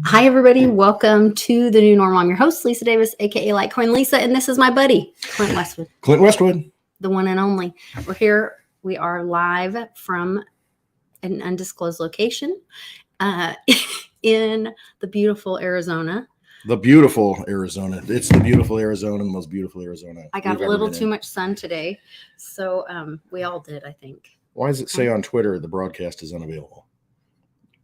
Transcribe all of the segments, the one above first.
Hi, everybody. Welcome to the new normal. I'm your host, Lisa Davis, aka LITECOINLISA, and this is my buddy, Clint Westwood. Clint Westwood. The one and only. We're here. We are live from an undisclosed location in the beautiful Arizona. The beautiful Arizona. It's the beautiful Arizona, the most beautiful Arizona. I got a little too much sun today, so we all did, I think. Why does it say on Twitter the broadcast is unavailable?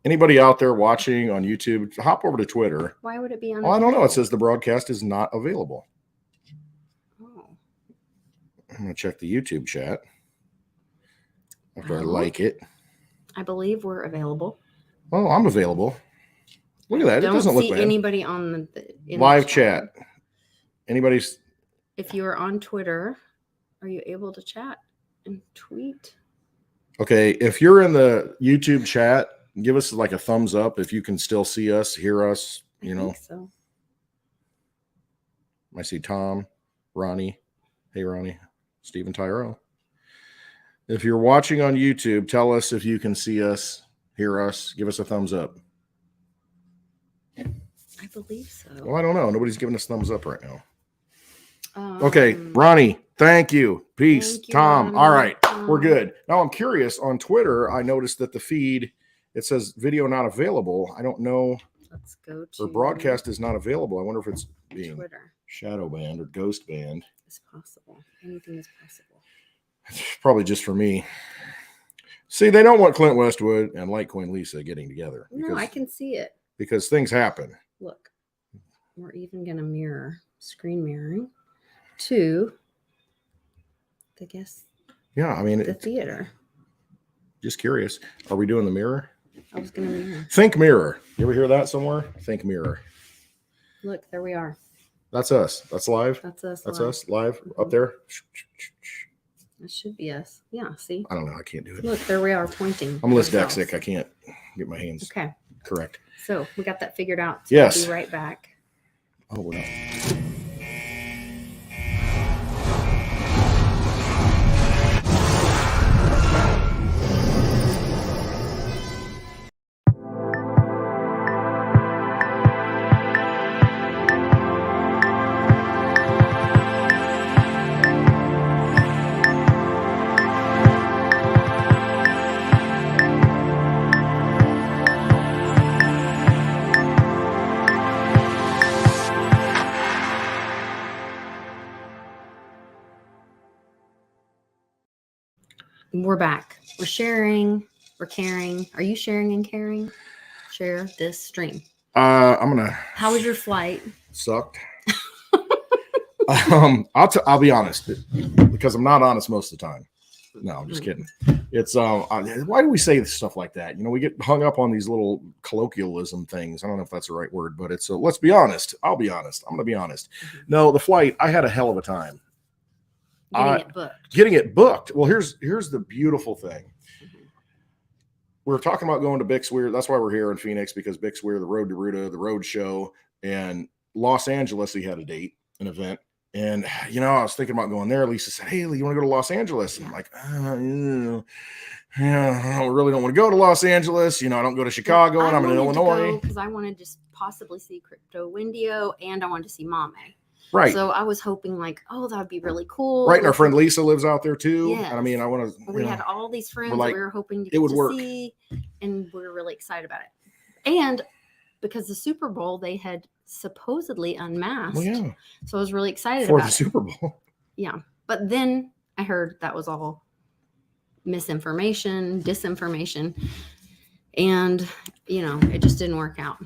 Anybody out there watching on YouTube, hop over to Twitter. Why would it be unavailable? Well, I don't know. It says the broadcast is not available. Oh. I'm going to check the YouTube chat after I like it. I believe we're available. Oh, I'm available. Look at that. It doesn't look bad. Don't see anybody on the live chat. Anybody's. If you are on Twitter, are you able to chat and tweet? Okay. If you're in the YouTube chat, give us like a thumbs up if you can still see us, hear us, you know. I think so. I see Tom, Ronnie. Hey, Ronnie. Stephen Tyrell. If you're watching on YouTube, tell us if you can see us, hear us, give us a thumbs up. I believe so. Well, I don't know. Nobody's giving us thumbs up right now. Okay, Ronnie, thank you. Peace. Thank you, Tom. Ronnie. All right, we're good. Now I'm curious. On Twitter, I noticed that the feed, it says video not available. I don't know. Let's go to. Or broadcast is not available. I wonder if it's being Twitter. shadow banned or ghost banned. It's possible. Anything is possible. It's probably just for me. See, they don't want Clint Westwood and LITECOINLISA getting together. No, I can see it. Because things happen. Look, we're even going to mirror, screen mirroring to the guest. Yeah, I mean, the theater. Just curious. Are we doing the mirror? I was going to mirror. Think mirror. You ever hear that somewhere? Think mirror. Look, there we are. That's us. That's live. That's us. That's us live up there. That should be us. Yeah, see? I don't know. I can't do it. Look, there we are pointing. I'm dyslexic. I can't get my hands correct. So we got that figured out. So yes. We'll be right back. Oh, we're not. We're back. We're sharing. We're caring. Are you sharing and caring? Share this stream. I'm gonna. How was your flight? Sucked. I'll be honest, because I'm not honest most of the time. No, I'm just kidding. It's why do we say stuff like that? You know, we get hung up on these little colloquialism things. I don't know if that's the right word, but it's let's be honest. I'll be honest. I'm gonna be honest. No, the flight, I had a hell of a time. Getting it booked. Well, here's the beautiful thing. We're talking about going to Bix Weir. That's why we're here in Phoenix, because Bix Weir, the Road to Ruta, the Road Show, and Los Angeles, he had a date, an event. And, you know, I was thinking about going there. Lisa said, hey, you want to go to Los Angeles? And I'm like, yeah, I really don't want to go to Los Angeles. You know, I don't go to Chicago, and I'm in Illinois. Because I wanted to possibly see Crypto Windio, and I wanted to see Mame. Right. So I was hoping like, oh, that would be really cool. Right. And our friend Lisa lives out there too. Yes. And I mean, I want to. We had all these friends like, that we were hoping to get to see, and we were really excited about it. And because the Super Bowl, they had supposedly unmasked. Well, yeah. So I was really excited for about the Super Bowl. Yeah. But then I heard that was all misinformation, disinformation. And, you know, it just didn't work out.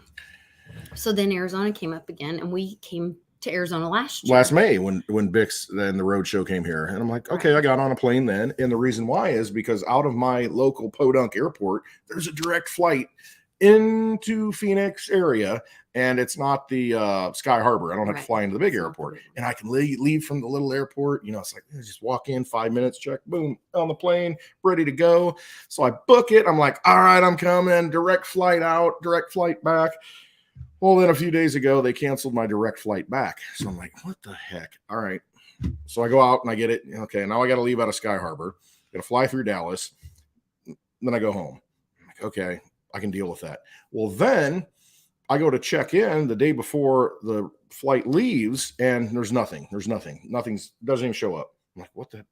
So then Arizona came up again, and we came to Arizona last May when Bix and the Road Show came here. And I'm like, okay, I got on a plane then. And the reason why is because out of my local Podunk airport, there's a direct flight into Phoenix area. And it's not the Sky Harbor. I don't have to fly into the big airport. And I can leave from the little airport. You know, it's like, just walk in, 5 minutes, check, boom, on the plane, ready to go. So I book it. I'm like, all right, I'm coming. Direct flight out, direct flight back. Well, then a few days ago, they canceled my direct flight back. So I'm like, what the heck? All right. So I go out and I get it. Okay, now I got to leave out of Sky Harbor. Got to fly through Dallas. Then I go home. I'm like, okay, I can deal with that. Well, then I go to check in the day before the flight leaves, and there's nothing. Nothing's doesn't even show up. I'm like, what the?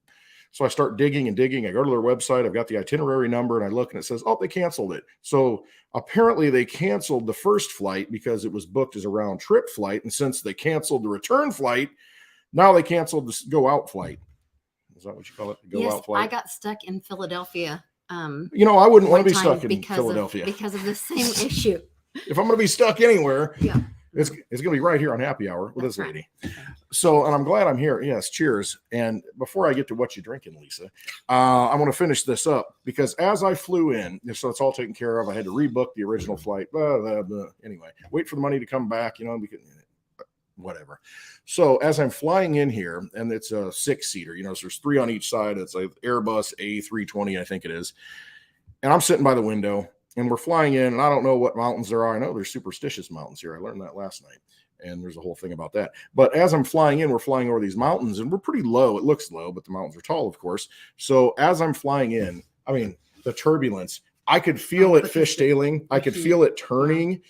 So I start digging and digging. I go to their website. I've got the itinerary number, and I look, and it says, oh, they canceled it. So apparently they canceled the first flight because it was booked as a round trip flight. And since they canceled the return flight, now they canceled the go out flight. Is that what you call it? The go out flight? I got stuck in Philadelphia. I wouldn't want to be stuck in Philadelphia because of the same issue. If I'm going to be stuck anywhere, yeah, it's going to be right here on Happy Hour with this That's lady. right. So, and I'm glad I'm here. Yes, cheers. And before I get to what you're drinking, Lisa, I want to finish this up because as I flew in, so it's all taken care of. I had to rebook the original flight. Blah, blah, blah. Anyway, wait for the money to come back, because whatever. So as I'm flying in here, and it's a 6-seater, so there's 3 on each side. It's like Airbus A320, I think it is. And I'm sitting by the window. And we're flying in, and I don't know what mountains there are. I know there's superstitious mountains here. I learned that last night, and there's a whole thing about that. But as I'm flying in, we're flying over these mountains, and we're pretty low. It looks low, but the mountains are tall, of course. So as I'm flying in, the turbulence, I could feel it fishtailing. I could feel it turning.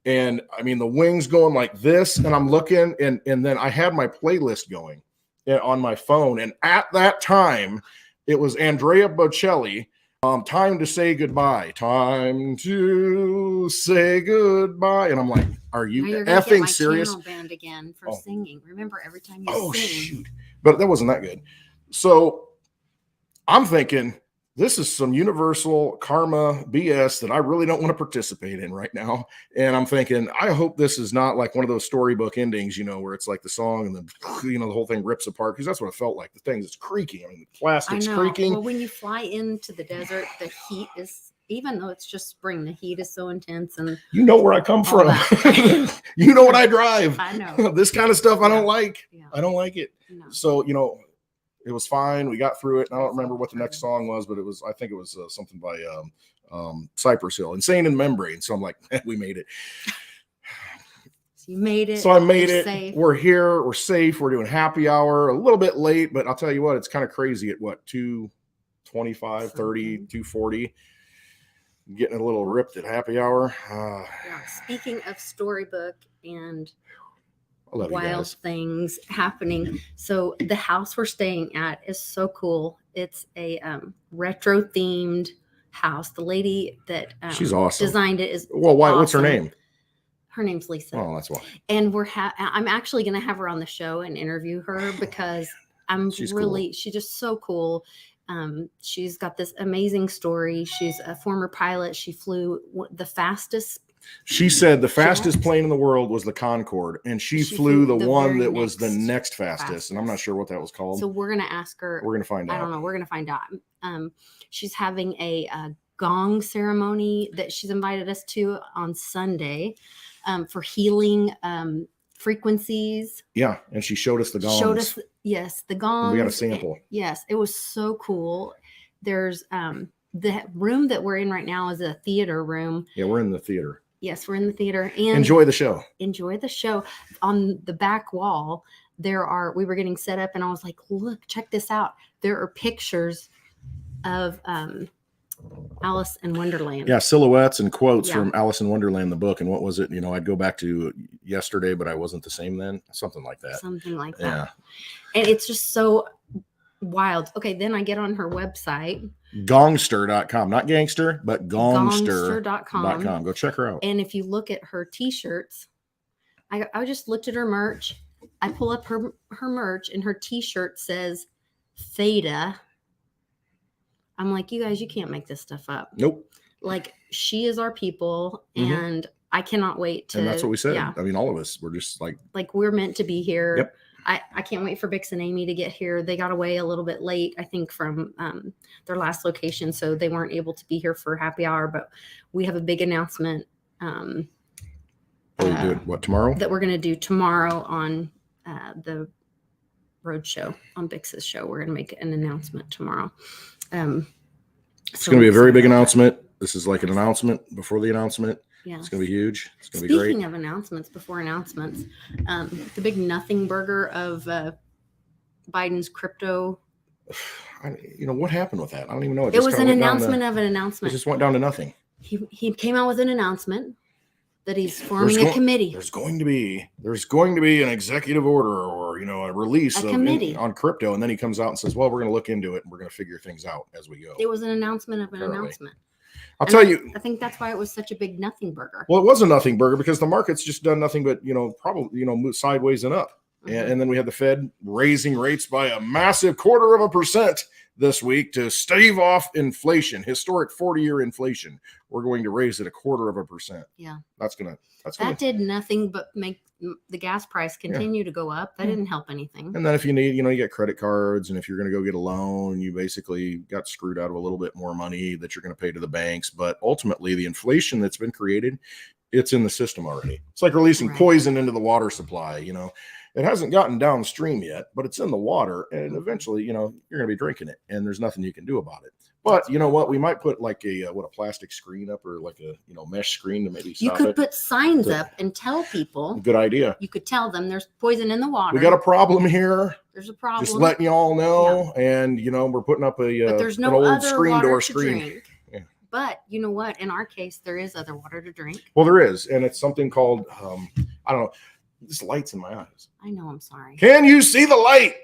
And, the wings going like this, and I'm looking, and then I had my playlist going on my phone. And at that time, it was Andrea Bocelli, Time to Say Goodbye. Time to say goodbye. And I'm like, are you effing serious? Band again for singing. Remember, every time you sing. Shoot. But that wasn't that good. So I'm thinking, this is some universal karma BS that I really don't want to participate in right now. And I'm thinking, I hope this is not like one of those storybook endings, where it's like the song and then, the whole thing rips apart, because that's what it felt like. The thing is creaking. The plastic's creaking. Well, when you fly into the desert, the heat is, even though it's just spring, the heat is so intense. And where I come from. What I drive. I know. This kind of stuff I don't like. Yeah. I don't like it. No. So, it was fine. We got through it. And I don't remember what the next song was, but I think it was something by Cypress Hill, Insane in Membrane. So I'm like, we made it. So you made it. So I made it. Safe. We're here. We're safe. We're doing happy hour a little bit late, but I'll tell you what, it's kind of crazy at what, 2:25, 30, 2:40, getting a little ripped at happy hour. Speaking of storybook and wild things happening. So the house we're staying at is so cool. It's a retro themed house. The lady that she's awesome designed it is why? Awesome. What's her name? Her name's Lisa. Oh, that's why. And I'm actually going to have her on the show and interview her because she's just so cool. She's got this amazing story. She's a former pilot. She flew the fastest. She said the fastest plane in the world was the Concorde, and she flew the one that was the next fastest. And I'm not sure what that was called. So we're going to ask her. We're going to find out. I don't know. We're going to find out. She's having a gong ceremony that she's invited us to on Sunday for healing frequencies. Yeah, and she showed us the gongs. Yes, the gongs. We got a sample. Yes, it was so cool. There's the room that we're in right now is a theater room. Yeah, we're in the theater. Yes, we're in the theater. And enjoy the show. Enjoy the show. On the back wall, we were getting set up, and I was like, look, check this out. There are pictures of Alice in Wonderland. Yeah, silhouettes and quotes from Alice in Wonderland, the book. And what was it? I'd go back to yesterday, but I wasn't the same then. Something like that. Something like that. Yeah. And it's just so wild. Okay, then I get on her website. Gongster.com. Not gangster, but gongster.com. Go check her out. And if you look at her t-shirts, I just looked at her merch. I pull up her merch, and her t-shirt says Theta. I'm like, you guys, you can't make this stuff up. Nope. Like, she is our people, and I cannot wait to. And that's what we said. Yeah. All of us, we're just like we're meant to be here. Yep. I can't wait for Bix and Amy to get here. They got away a little bit late, I think, from their last location, so they weren't able to be here for happy hour. But we have a big announcement. What, tomorrow? That we're going to do tomorrow on the road show, on Bix's show. We're going to make an announcement tomorrow. It's going to be a very big announcement. This is like an announcement before the announcement. Yeah. It's going to be huge. It's going to be great. Speaking of announcements, before announcements, the big nothing burger of Biden's crypto. What happened with that? I don't even know. It was an announcement of an announcement. It just went down to nothing. He came out with an announcement that he's forming a committee. There's going to be an executive order or, a release on crypto. And then he comes out and says, well, we're going to look into it and we're going to figure things out as we go. It was an announcement of an announcement. I'll tell you. I think that's why it was such a big nothing burger. Well, it was a nothing burger because the market's just done nothing but, probably, move sideways and up. Mm-hmm. And then we had the Fed raising rates by a massive 0.25% this week to stave off inflation, historic 40-year inflation. We're going to raise it 0.25%. Yeah. That did nothing but make the gas price continue to go up. That didn't help anything. And then if you need, you get credit cards, and if you're going to go get a loan, you basically got screwed out of a little bit more money that you're going to pay to the banks. But ultimately, the inflation that's been created, it's in the system already. It's like releasing poison into the water supply, It hasn't gotten downstream yet, but it's in the water, and eventually, you're going to be drinking it, and there's nothing you can do about it. But you know what? We might put like a plastic screen up, or like a mesh screen to maybe stop it. You could put signs up and tell people. Good idea. You could tell them there's poison in the water. We got a problem here. There's a problem. Just letting you all know, and we're putting up but there's no an old other screen door screen. Drink. Yeah. But you know what? In our case, there is other water to drink. Well, there is, and it's something called I don't know. This light's in my eyes. I know. I'm sorry. Can you see the light?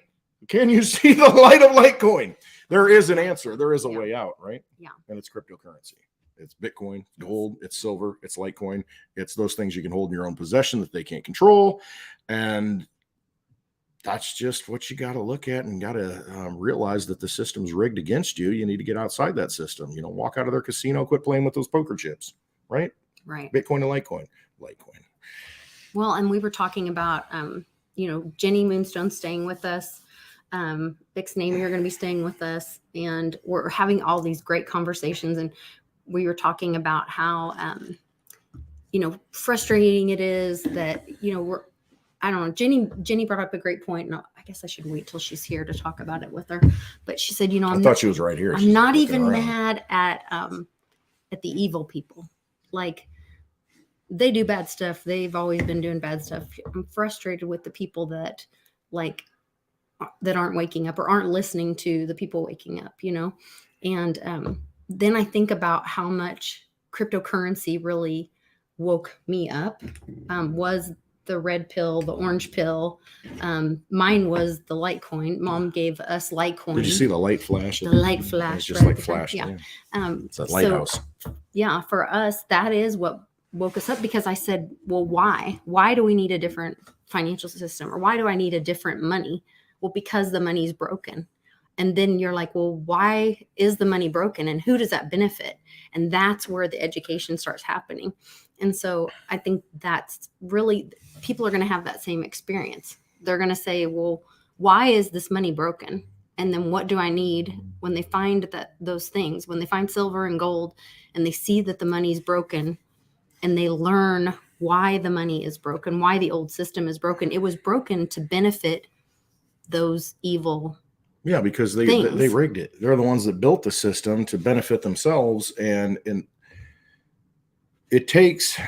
Can you see the light of Litecoin? There is an answer. There is a way out, right? Yeah. And it's cryptocurrency. It's Bitcoin, gold, it's silver, it's Litecoin. It's those things you can hold in your own possession that they can't control. And that's just what you got to look at, and got to realize that the system's rigged against you. You need to get outside that system. Walk out of their casino, quit playing with those poker chips, right? Right. Bitcoin and Litecoin. Well, and we were talking about, Jenny Moonstone staying with us. Bix Name, you're going to be staying with us, and we're having all these great conversations. And we were talking about how, frustrating it is that, I don't know. Jenny brought up a great point, and I guess I should wait till she's here to talk about it with her. But she said, I thought she was right here. I'm not even mad at the evil people. Like, they do bad stuff. They've always been doing bad stuff. I'm frustrated with the people that aren't waking up or aren't listening to the people waking up, And then I think about how much cryptocurrency really woke me up. Was the red pill, the orange pill. Mine was the Litecoin. Mom gave us Litecoin. Did you see the light flash? The light flash. It's just like flash. Yeah. It's that lighthouse. So, for us, that is what woke us up, because I said, well, why? Why do we need a different financial system? Or why do I need a different money? Well, because the money's broken. And then you're like, well, why is the money broken, and who does that benefit? And that's where the education starts happening. And so I think that's really, people are going to have that same experience. They're going to say, well, why is this money broken? And then what do I need when they find those things, when they find silver and gold and they see that the money's broken, and they learn why the money is broken, why the old system is broken. It was broken to benefit those evil. Yeah, because they rigged it. They're the ones that built the system to benefit themselves. And it takes,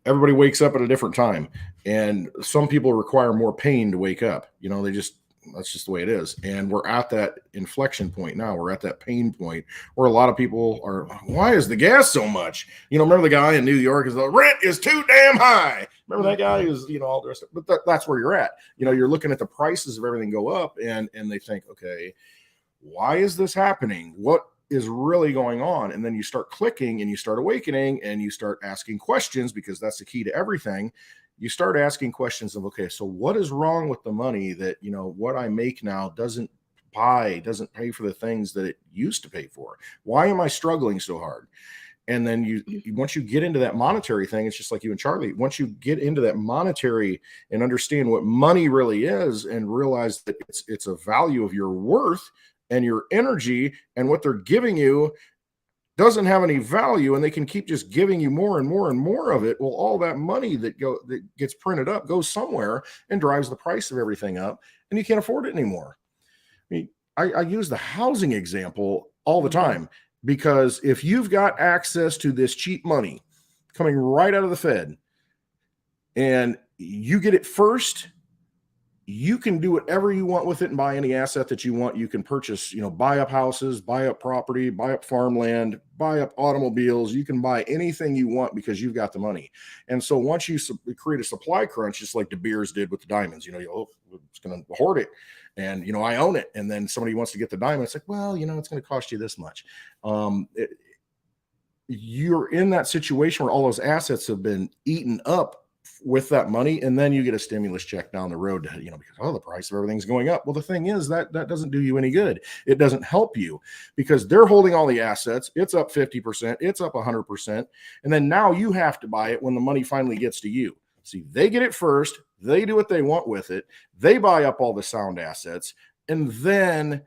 everybody wakes up at a different time. And some people require more pain to wake up. That's just the way it is. And we're at that inflection point now. We're at that pain point where a lot of people are, why is the gas so much? Remember the guy in New York is the rent is too damn high. Remember that guy who's, all the rest of it. But that's where you're at. You're looking at the prices of everything go up, and they think, okay, why is this happening? What is really going on? And then you start clicking, and you start awakening, and you start asking questions, because that's the key to everything. You start asking questions of, okay, so what is wrong with the money that, what I make now doesn't pay for the things that it used to pay for? Why am I struggling so hard? And then once you get into that monetary thing, it's just like you and Charlie, once you get into that monetary and understand what money really is, and realize that it's a value of your worth and your energy, and what they're giving you doesn't have any value, and they can keep just giving you more and more and more of it. Well, all that money that gets printed up goes somewhere and drives the price of everything up, and you can't afford it anymore. I mean, I use the housing example all the time, because if you've got access to this cheap money coming right out of the Fed, and you get it first, you can do whatever you want with it and buy any asset that you want. You can purchase, buy up houses, buy up property, buy up farmland, buy up automobiles. You can buy anything you want because you've got the money. And so once you create a supply crunch, just like De Beers did with the diamonds, it's going to hoard it. And, I own it. And then somebody wants to get the diamond. It's like, well, it's going to cost you this much. You're in that situation where all those assets have been eaten up with that money, and then you get a stimulus check down the road, because the price of everything's going up. Well, the thing is that doesn't do you any good. It doesn't help you because they're holding all the assets. It's up 50%, it's up 100%, and then now you have to buy it when the money finally gets to you. See, they get it first, they do what they want with it, they buy up all the sound assets, and then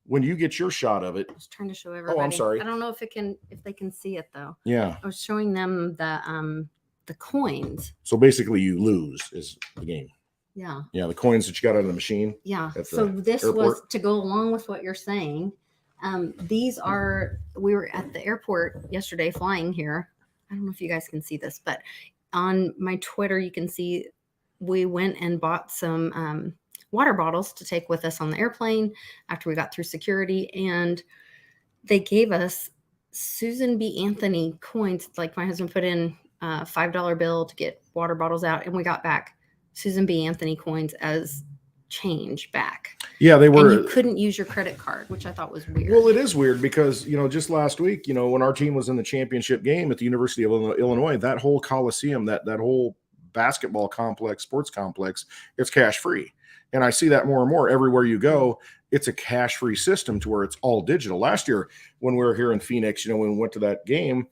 when you get your shot of it, I was trying to show everybody. Oh, I'm sorry. I don't know if they can see it though. Yeah, I was showing them the coins. So basically you lose is the game. Yeah. The coins that you got out of the machine. Yeah. So this was to go along with what you're saying. We were at the airport yesterday flying here. I don't know if you guys can see this, but on my Twitter, you can see we went and bought some water bottles to take with us on the airplane after we got through security. And they gave us Susan B. Anthony coins. Like my husband put in $5 bill to get water bottles out, and we got back Susan B. Anthony coins as change back. Yeah, they were. And you couldn't use your credit card, which I thought was weird. Well, it is weird because just last week, when our team was in the championship game at the University of Illinois, that whole Coliseum, that whole basketball complex, sports complex, it's cash free. And I see that more and more everywhere you go. It's a cash free system to where it's all digital. Last year, when we were here in Phoenix, when we went to that game,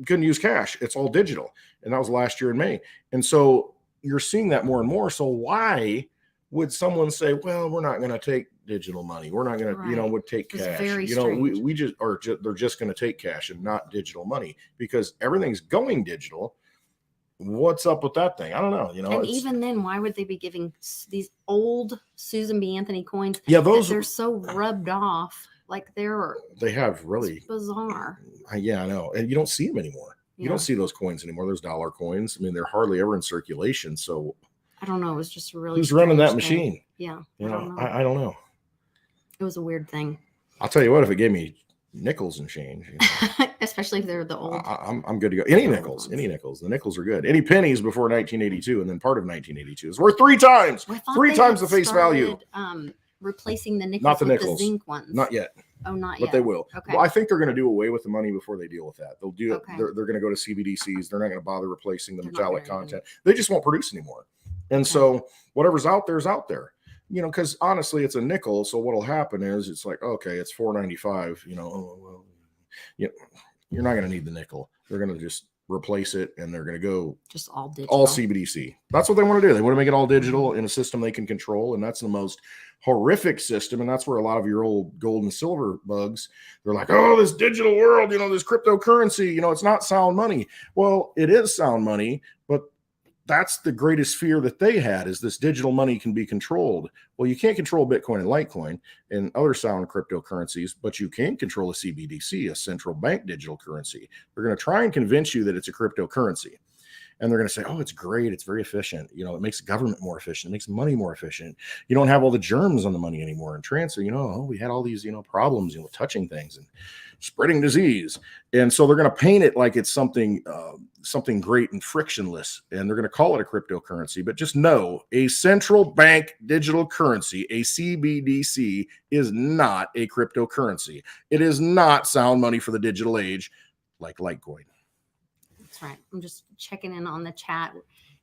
couldn't use cash. It's all digital. And that was last year in May. And so you're seeing that more and more. So why would someone say, well, we're not going to take digital money. We're not going to, would take cash. Very we just are. They're just going to take cash and not digital money because everything's going digital. What's up with that thing? I don't know. And even then, why would they be giving these old Susan B. Anthony coins? Yeah, they're so rubbed off. Like they have really bizarre. Yeah, I know. And you don't see them anymore. Yeah. You don't see those coins anymore. Those dollar coins. I mean, they're hardly ever in circulation. So I don't know. It was just really who's running that machine? Yeah. I don't know. It was a weird thing. I'll tell you what, if it gave me nickels and change, especially if they're the old, I'm good to go. Any nickels. The nickels are good. Any pennies before 1982, and then part of 1982 is worth three times the face value. Replacing the nickels, not the with nickels, the zinc ones. Not yet. Oh, not yet. But they will. Okay. Well, I think they're going to do away with the money before they deal with that. They'll do it. Okay. They're going to go to CBDCs. They're not going to bother replacing the metallic content. They just won't produce anymore. And so whatever's out there is out there. Because honestly, it's a nickel. So what'll happen is it's like, okay, it's $4.95. You're not going to need the nickel. They're going to just replace it, and they're going to go just all digital, all CBDC. That's what they want to do. They want to make it all digital in a system they can control, and that's the most horrific system. And that's where a lot of your old gold and silver bugs, they're like, oh, this digital world, this cryptocurrency, it's not sound money. Well, it is sound money, but that's the greatest fear that they had, is this digital money can be controlled. Well, you can't control Bitcoin and Litecoin and other sound cryptocurrencies, but you can control a CBDC, a central bank digital currency. They're going to try and convince you that it's a cryptocurrency. And they're going to say, oh, it's great. It's very efficient. It makes government more efficient. It makes money more efficient. You don't have all the germs on the money anymore. And transfer, we had all these, problems, touching things and spreading disease. And so they're going to paint it like it's something great and frictionless. And they're going to call it a cryptocurrency. But just know, a central bank digital currency, a CBDC, is not a cryptocurrency. It is not sound money for the digital age like Litecoin. That's right. I'm just checking in on the chat.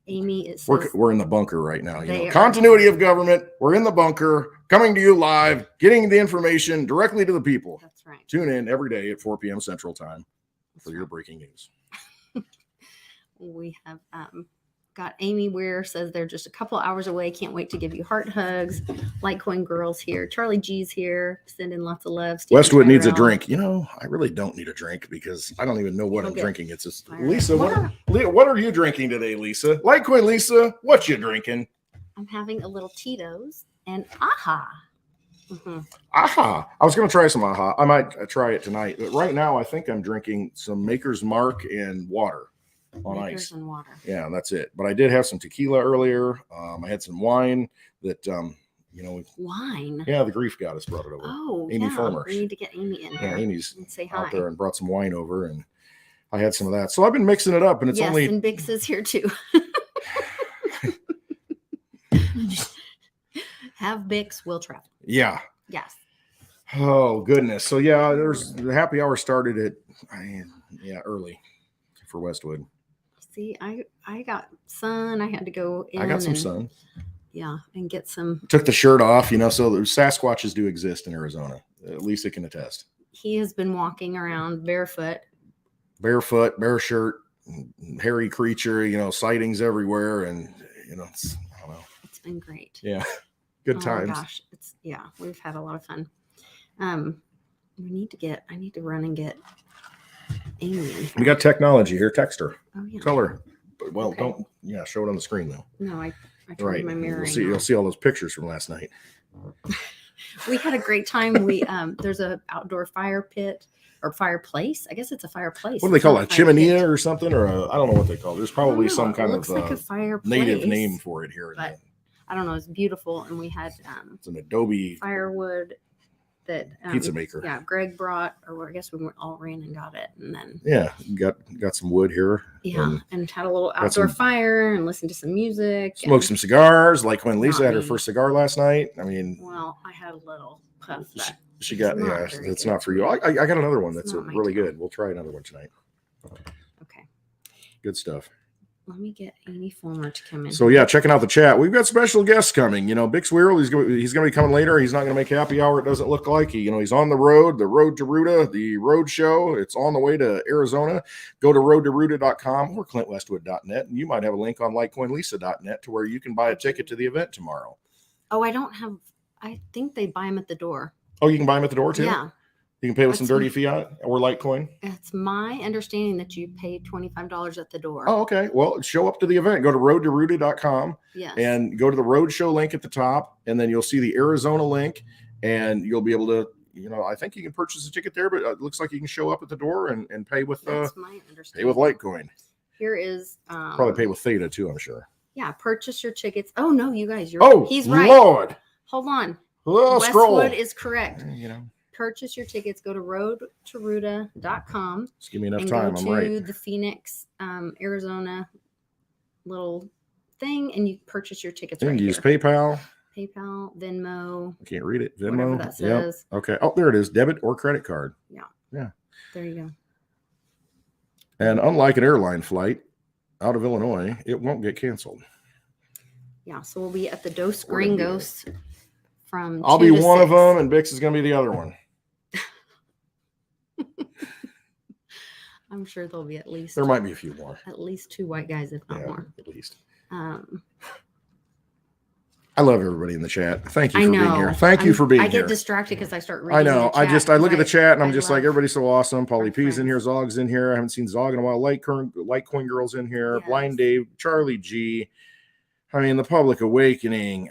Amy, it says we're in the bunker right now. Continuity of government. We're in the bunker, coming to you live, getting the information directly to the people. That's right. Tune in every day at 4 p.m. Central Time for your breaking news. We have got Amy Weir says they're just a couple hours away. Can't wait to give you heart hugs. Litecoin girls here. Charlie G's here. Sending lots of love. Westwood needs a drink. I really don't need a drink because I don't even know what I'm drinking. It's just Lisa. What are you drinking today, Lisa? Litecoin Lisa, what you drinking? I'm having a little Tito's and AHA. Mm-hmm. AHA. I was going to try some AHA. I might try it tonight. But right now, I think I'm drinking some Maker's Mark and water. on Knickers ice. And water. Yeah, that's it. But I did have some tequila earlier. I had some wine that, wine. Yeah, the grief goddess brought it over. Oh, Amy yeah. Fulmer. We need to get Amy in here. Yeah, Amy's and say out hi. there and brought some wine over, and I had some of that. So I've been mixing it up, and it's yes, only. And Bix is here too. Have Bix, will travel. Yeah. Yes. Oh goodness. So yeah, there's the happy hour started at early for Westwood. See, I got sun. I had to go in. I got some sun. Yeah, and get some. Took the shirt off, so the Sasquatches do exist in Arizona. At least it can attest. He has been walking around barefoot, bare shirt, hairy creature, sightings everywhere, and I don't know. It's been great. Yeah, good times. Oh my gosh, we've had a lot of fun. I need to run and get Amy in here. We got technology here. Text her. Oh yeah. Tell her. Well, Okay. don't. Yeah, show it on the screen though. No, I turned Right. my mirror. You'll see all those pictures from last night. We had a great time. We there's a outdoor fire pit or fireplace. I guess it's a fireplace. What do they call it? A chimenea or something? Or I don't know what they call it. There's probably some kind of like a fireplace, native name for it here. But I don't know. It's beautiful, and we had it's an adobe firewood that pizza maker. Yeah, Greg brought, or I guess we all ran and got it, and then got some wood here. Yeah, and had a little outdoor fire and listened to some music. Smoked some cigars. LITECOINLISA had her first cigar last night. I mean, well, I had a little puff. She got it's not for you. I got another one that's really good. We'll try another one tonight. Okay. Good stuff. Let me get Amy Fulmer to come in. So yeah, checking out the chat. We've got special guests coming. Bix Weirl, he's going to be coming later. He's not going to make happy hour. It doesn't look like he's on the road to Ruta, the road show. It's on the way to Arizona. Go to roadtoruta.com or clintwestwood.net, and you might have a link on LITECOINLISA.net to where you can buy a ticket to the event tomorrow. Oh, I think they buy them at the door. Oh, you can buy them at the door too? Yeah. You can pay with some dirty fiat or Litecoin? It's my understanding that you pay $25 at the door. Oh, okay. Well, show up to the event. Go to roadtoruta.com and go to the road show link at the top, and then you'll see the Arizona link, and you'll be able to, I think you can purchase a ticket there, but it looks like you can show up at the door and pay with That's my understanding. Pay with Litecoin. Here is probably pay with Theta too, I'm sure. Yeah, purchase your tickets. Oh no, you guys, he's right. Lord. Hold on. Westwood scroll. Is correct. Purchase your tickets. Go to roadtoruta.com. Just give me enough time. I'm right. Go to the Phoenix, Arizona little thing, and you purchase your tickets. You can use PayPal, Venmo. I can't read it. Venmo. Whatever that says. Yep. Okay. Oh, there it is. Debit or credit card. Yeah. Yeah. There you go. And unlike an airline flight out of Illinois, it won't get canceled. Yeah. So we'll be at the Dos Gringos from. I'll be one of them, and Bix is going to be the other one. I'm sure there'll be at least. There might be a few more. At least 2 white guys, if not more. At least. I love everybody in the chat. Thank you for being here. Thank you for being here. I get distracted because I start reading. I know. I look at the chat and I'm just like, everybody's so awesome. Polly P's friends. in here. Zog's in here. I haven't seen Zog in a while. Litecoin Girl's in here. Yes. Blind Dave, Charlie G. I mean, the Public Awakening.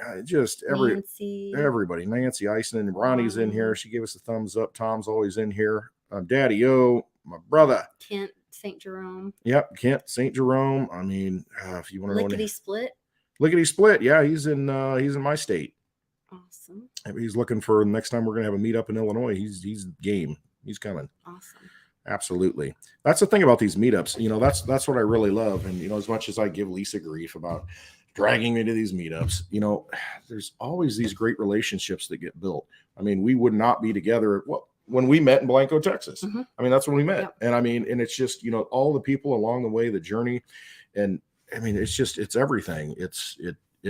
Everybody. Nancy Eisen and Ronnie's in here. She gave us a thumbs up. Tom's always in here. Daddy O, my brother. Kent St. Jerome. Yep, Kent St. Jerome. I mean, if you want to know. Lickety Split. Yeah, he's in my state. Awesome. He's looking for next time we're gonna have a meetup in Illinois. He's game. He's coming. Awesome. Absolutely. That's the thing about these meetups. That's what I really love. And as much as I give Lisa grief about dragging me to these meetups, there's always these great relationships that get built. I mean, we would not be together. When we met in Blanco, Texas. Mm-hmm. I mean, that's when we met. Yep. And I mean, and it's just, all the people along the way, the journey. And I mean, it's everything. It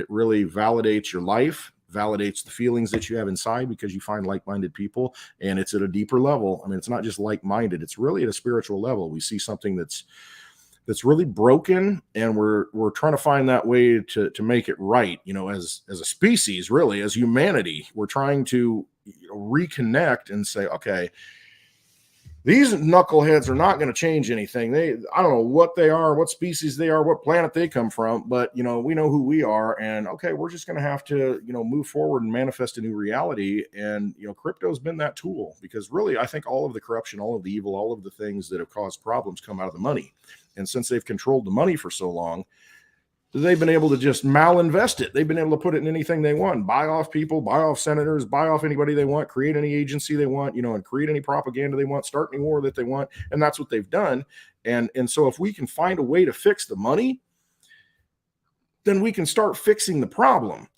really validates your life, validates the feelings that you have inside because you find like-minded people, and it's at a deeper level. I mean, it's not just like-minded, it's really at a spiritual level. We see something that's really broken, and we're trying to find that way to make it right. As a species, really, as humanity, we're trying to reconnect and say, okay, These knuckleheads are not going to change anything. I don't know what they are, what species they are, what planet they come from, but we know who we are, and okay, we're just going to have to, move forward and manifest a new reality. And crypto's been that tool, because really, I think all of the corruption, all of the evil, all of the things that have caused problems come out of the money. And since they've controlled the money for so long, they've been able to just malinvest it. They've been able to put it in anything they want, buy off people, buy off senators, buy off anybody they want, create any agency they want, and create any propaganda they want, start any war that they want. And that's what they've done. And so if we can find a way to fix the money, then we can start fixing the problem.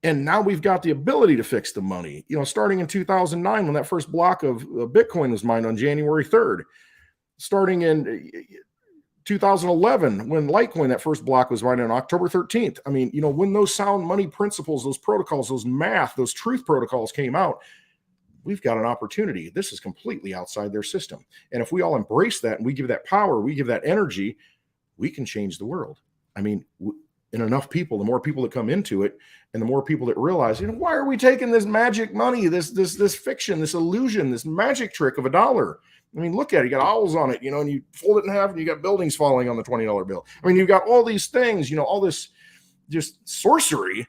And now we've got the ability to fix the money, starting in 2009, when that first block of Bitcoin was mined on January 3rd, starting in 2011, when Litecoin, that first block, was mined on October 13th. I mean, when those sound money principles, those protocols, those math, those truth protocols came out, we've got an opportunity. This is completely outside their system. And if we all embrace that and we give that power, we give that energy, we can change the world. I mean, in enough people, the more people that come into it, and the more people that realize, why are we taking this magic money, this fiction, this illusion, this magic trick of $1? I mean, look at it. You got owls on it, and you fold it in half and you got buildings falling on the $20 bill. I mean, you've got all these things, all this just sorcery.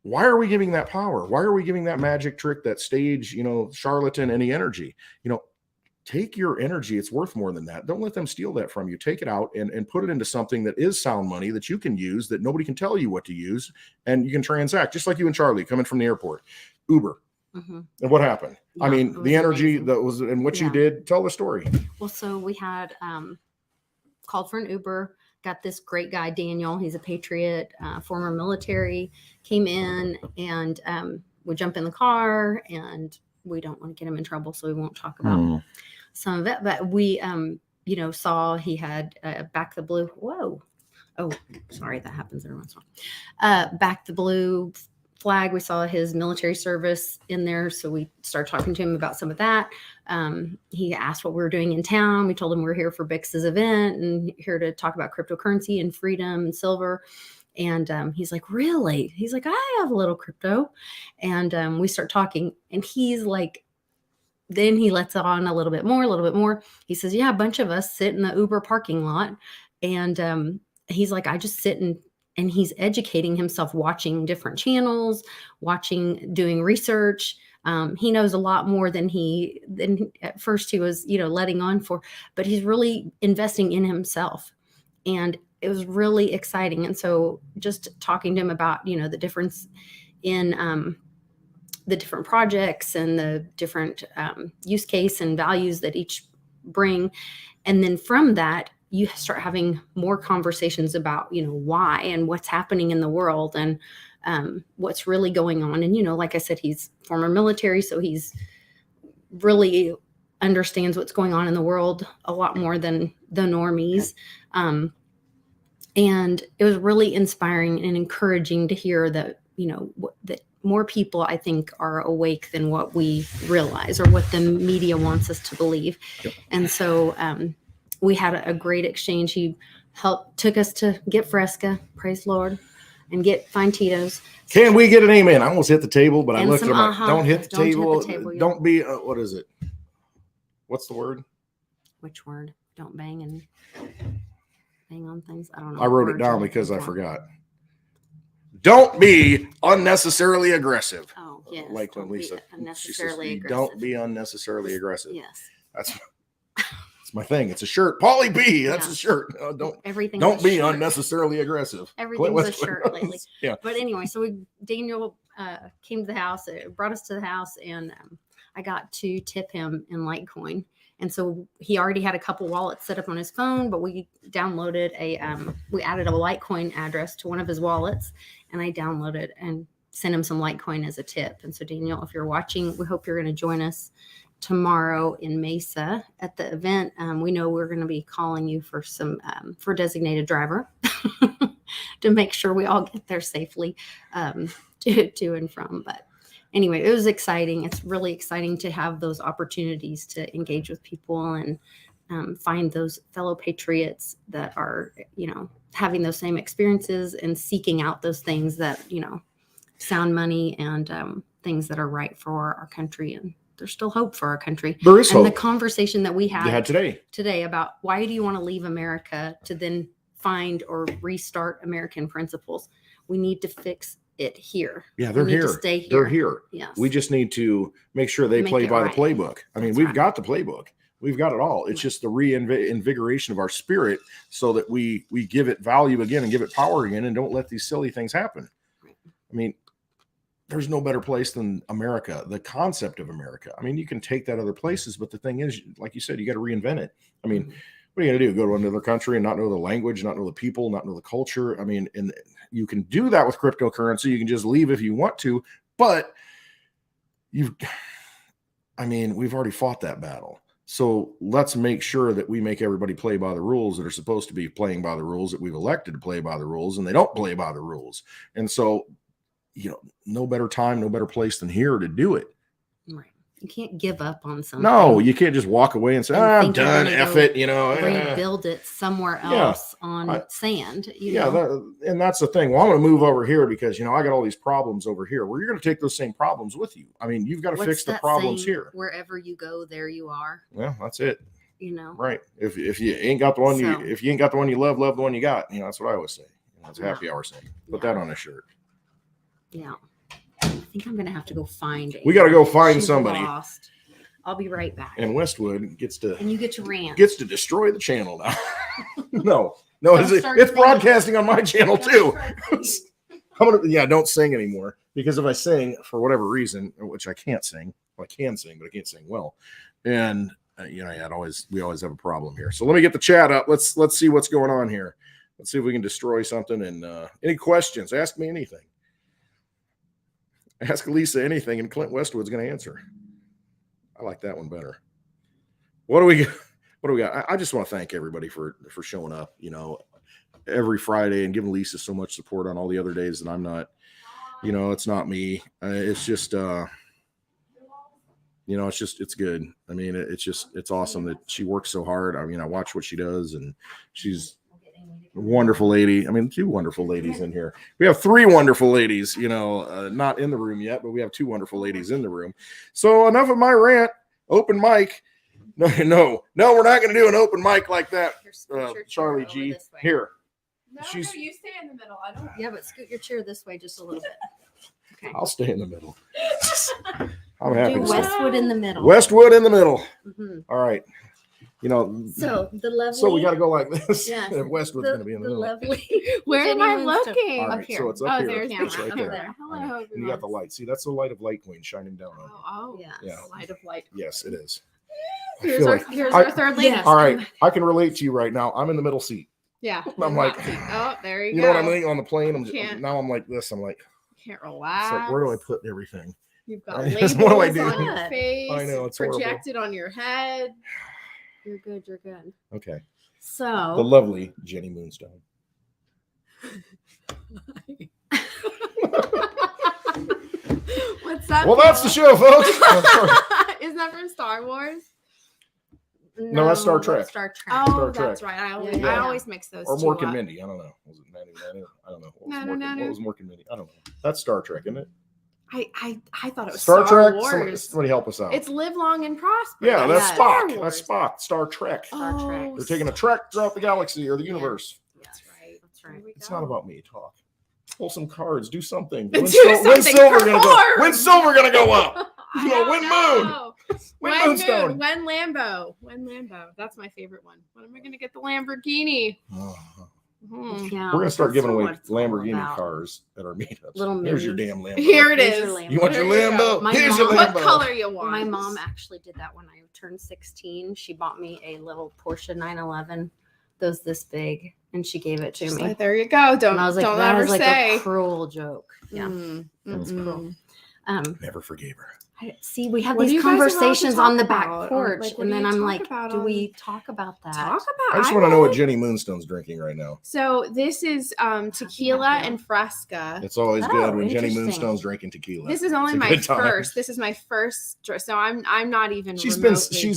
Why are we giving that power? Why are we giving that magic trick, that stage, charlatan, any energy? Take your energy. It's worth more than that. Don't let them steal that from you. Take it out and put it into something that is sound money that you can use, that nobody can tell you what to use, and you can transact, just like you and Charlie coming from the airport. Uber. Mm-hmm. And what happened? Yeah, I mean, the energy amazing. That was, and what you did, tell the story. Well, so we had called for an Uber, got this great guy, Daniel. He's a patriot, former military, came in, and we jump in the car, and we don't want to get him in trouble, so we won't talk about some of it. But we, saw he had back the blue. Whoa. Oh, sorry. That happens every once in a while. Back the blue flag. We saw his military service in there, so we started talking to him about some of that. He asked what we were doing in town. We told him we were here for Bix's event and here to talk about cryptocurrency and freedom and silver. And he's like, really? He's like, I have a little crypto. And we start talking, and he's like, then he lets on a little bit more. He says, yeah, a bunch of us sit in the Uber parking lot. And he's like, I just sit and he's educating himself, watching different channels, doing research. He knows a lot more than at first he was, letting on for, but he's really investing in himself. And it was really exciting. And so just talking to him about, the difference in the different projects and the different use case and values that each bring. And then from that, you start having more conversations about, why and what's happening in the world and what's really going on. And, like I said, he's former military, so he's really understands what's going on in the world a lot more than the normies. And it was really inspiring and encouraging to hear that, that more people, I think, are awake than what we realize or what the media wants us to believe. Yep. And so we had a great exchange. He took us to get Fresca, praise Lord, and find Tito's. Can we get an amen? I almost hit the table, but I looked at him like, don't hit the table. Don't be, what is it? What's the word? Which word? Don't bang and bang on things. I don't know. I wrote it down because I forgot. Don't be unnecessarily aggressive. Oh, yes. LITECOINLISA. Unnecessarily aggressive. Don't be unnecessarily aggressive. Yes. That's my thing. It's a shirt. Pauly B. That's a shirt. Don't be unnecessarily aggressive. Everything's a shirt lately. Yeah. But anyway, so Daniel came to the house, brought us to the house, and I got to tip him in Litecoin. And so he already had a couple wallets set up on his phone, but we downloaded we added a Litecoin address to one of his wallets, and I downloaded and sent him some Litecoin as a tip. And so Daniel, if you're watching, we hope you're going to join us tomorrow in Mesa at the event. We know we're going to be calling you for for designated driver to make sure we all get there safely to and from. But anyway, it was exciting. It's really exciting to have those opportunities to engage with people and find those fellow patriots that are, having those same experiences and seeking out those things that, sound money and things that are right for our country and there's still hope for our country. There is and hope. The conversation that we had today about why do you want to leave America to then find or restart American principles? We need to fix it here. Yeah, they're here. Stay here. They're here. Yes. We just need to make sure they play by the playbook. I mean, we've got the playbook. We've got it all. It's just the reinvigoration of our spirit so that we give it value again and give it power again and don't let these silly things happen. I mean, there's no better place than America, the concept of America. I mean, you can take that other places, but the thing is, like you said, you got to reinvent it. I mean, what are you going to do? Go to another country and not know the language, not know the people, not know the culture? I mean, and you can do that with cryptocurrency. You can just leave if you want to, but we've already fought that battle. So let's make sure that we make everybody play by the rules that are supposed to be playing by the rules that we've elected to play by the rules, and they don't play by the rules. And so, no better time, no better place than here to do it. Right. You can't give up on something. No, you can't just walk away and say, I'm done, F it, rebuild it somewhere else on sand. And that's the thing. Well, I'm going to move over here because, I got all these problems over here. Well, you're going to take those same problems with you. I mean, you've got to fix the problems here. Wherever you go, there you are. Well, that's it. Right. If you ain't got the one if you ain't got the one you love the one you got. That's what I always say. That's a happy hour saying. Put that on a shirt. Yeah. I think I'm going to have to go find it. We got to go find somebody. Lost. I'll be right back. And Westwood gets to... And you get to rant. Gets to destroy the channel now. No, it's broadcasting on my channel too. Don't sing anymore. Because if I sing, for whatever reason, which I can't sing, well, I can sing, but I can't sing well. And, we always have a problem here. So let me get the chat up. Let's see what's going on here. Let's see if we can destroy something. And any questions, ask me anything. Ask Lisa anything, and Clint Westwood's going to answer. I like that one better. What do we got? I just want to thank everybody for showing up, every Friday and giving Lisa so much support on all the other days that I'm not, it's not me. It's just, it's good. I mean, it's awesome that she works so hard. I mean, I watch what she does, and she's a wonderful lady. I mean, two wonderful ladies in here. We have three wonderful ladies, not in the room yet, but we have two wonderful ladies in the room. So enough of my rant. Open mic. No, we're not going to do an open mic like that. Charlie G. Here. No, you stay in the middle. I don't. Yeah, but scoot your chair this way just a little bit. Okay. I'll stay in the middle. I'm happy. Do Westwood in the middle. Westwood in the middle. Mm-hmm. All right. So the lovely. So we got to go like this. Yeah. Westwood's going to be in the middle. Lovely. Where am I looking? Right, up here. So it's up here. There's it's right there. there. Hello, and you got the light. See, that's the light of LITECOIN shining down on you. Oh, yeah. The light of light. Yes, it is. Here's our third lady. Yes. All right, I can relate to you right now. I'm in the middle seat. Yeah. I'm like, there you go. You know what I mean? On the plane, I'm like this. I'm like, can't relax. It's like, where do I put everything? You've got labels what do I do? on your face. I know, it's projected on your head. You're good. You're good. Okay. So the lovely Jenny Moonstone. What's that? Well, that's the show, folks. Is that from Star Wars? No, that's Star Trek. Star Trek. Oh, Star that's Trek. right. I always mix those or two Mork and up. Mindy. I don't know. Was it Manny? I don't know. What was Mork and Mindy? I don't know. That's Star Trek, isn't it? I thought it was Star Trek. Wars. Somebody help us out. It's Live Long and Prosper. Yeah, that's Star Spock. Wars. That's Spock. Star Trek. Star Trek. They're taking a trek throughout the galaxy or the universe. That's right. That's right. It's not about me. Talk. Pull some cards. Do something. When's silver gonna go? When's silver gonna go up? When moon? When Moonstone? When Lambo? That's my favorite one. When am I gonna get the Lamborghini? Yeah, we're gonna start giving away Lamborghini cars at our meetups. Here's your damn Lambo. Here it is. You want your Lambo? Here's your Lambo. What color you want? My mom actually did that when I turned 16. She bought me a little Porsche 911. Those this big, and she gave it to me. Like, there you go. Don't. And I was like, don't that ever is like say. a cruel joke. Yeah, that's cruel. Never forgave her. See, we have What these are you guys allowed to conversations talk on the about? back porch, Like, what and do then you I'm talk like, about do on- we talk about that? I just want to know what Jenny Moonstone's drinking right now. So this is tequila and Fresca. It's always good when Jenny interesting. Moonstone's drinking tequila. This is only It's a my good time. first. This is my first. So I'm not even. She's remotely-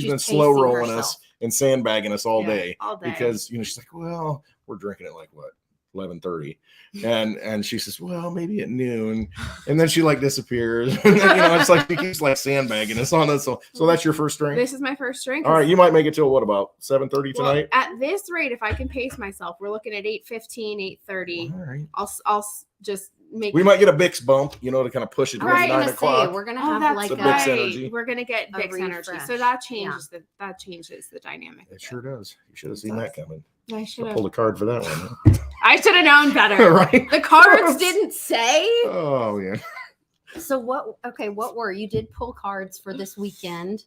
been slow rolling us and sandbagging us all day. all day. Because she's like, well, we're drinking it like what, 11:30, and she says, well, maybe at noon, and then she like disappears. And then, it's like she keeps like sandbagging us on this. So that's your first drink. This is my first drink. All right, you might make it till what, about 7:30 tonight? At this rate, if I can pace myself, we're looking at 8:15, 8:30. All right. I'll just make. We might get a Bix bump, to kind of push it towards I was 9 gonna o'clock. say we're gonna Oh, have that's like The a, Bix energy. We're gonna get A Bix energy, refresh. so that changes the dynamic. It sure does. You should have seen that coming. I should Pull have. a card for that one. I should have known better. Right? The cards didn't say. Oh yeah. So what were you did pull cards for this weekend?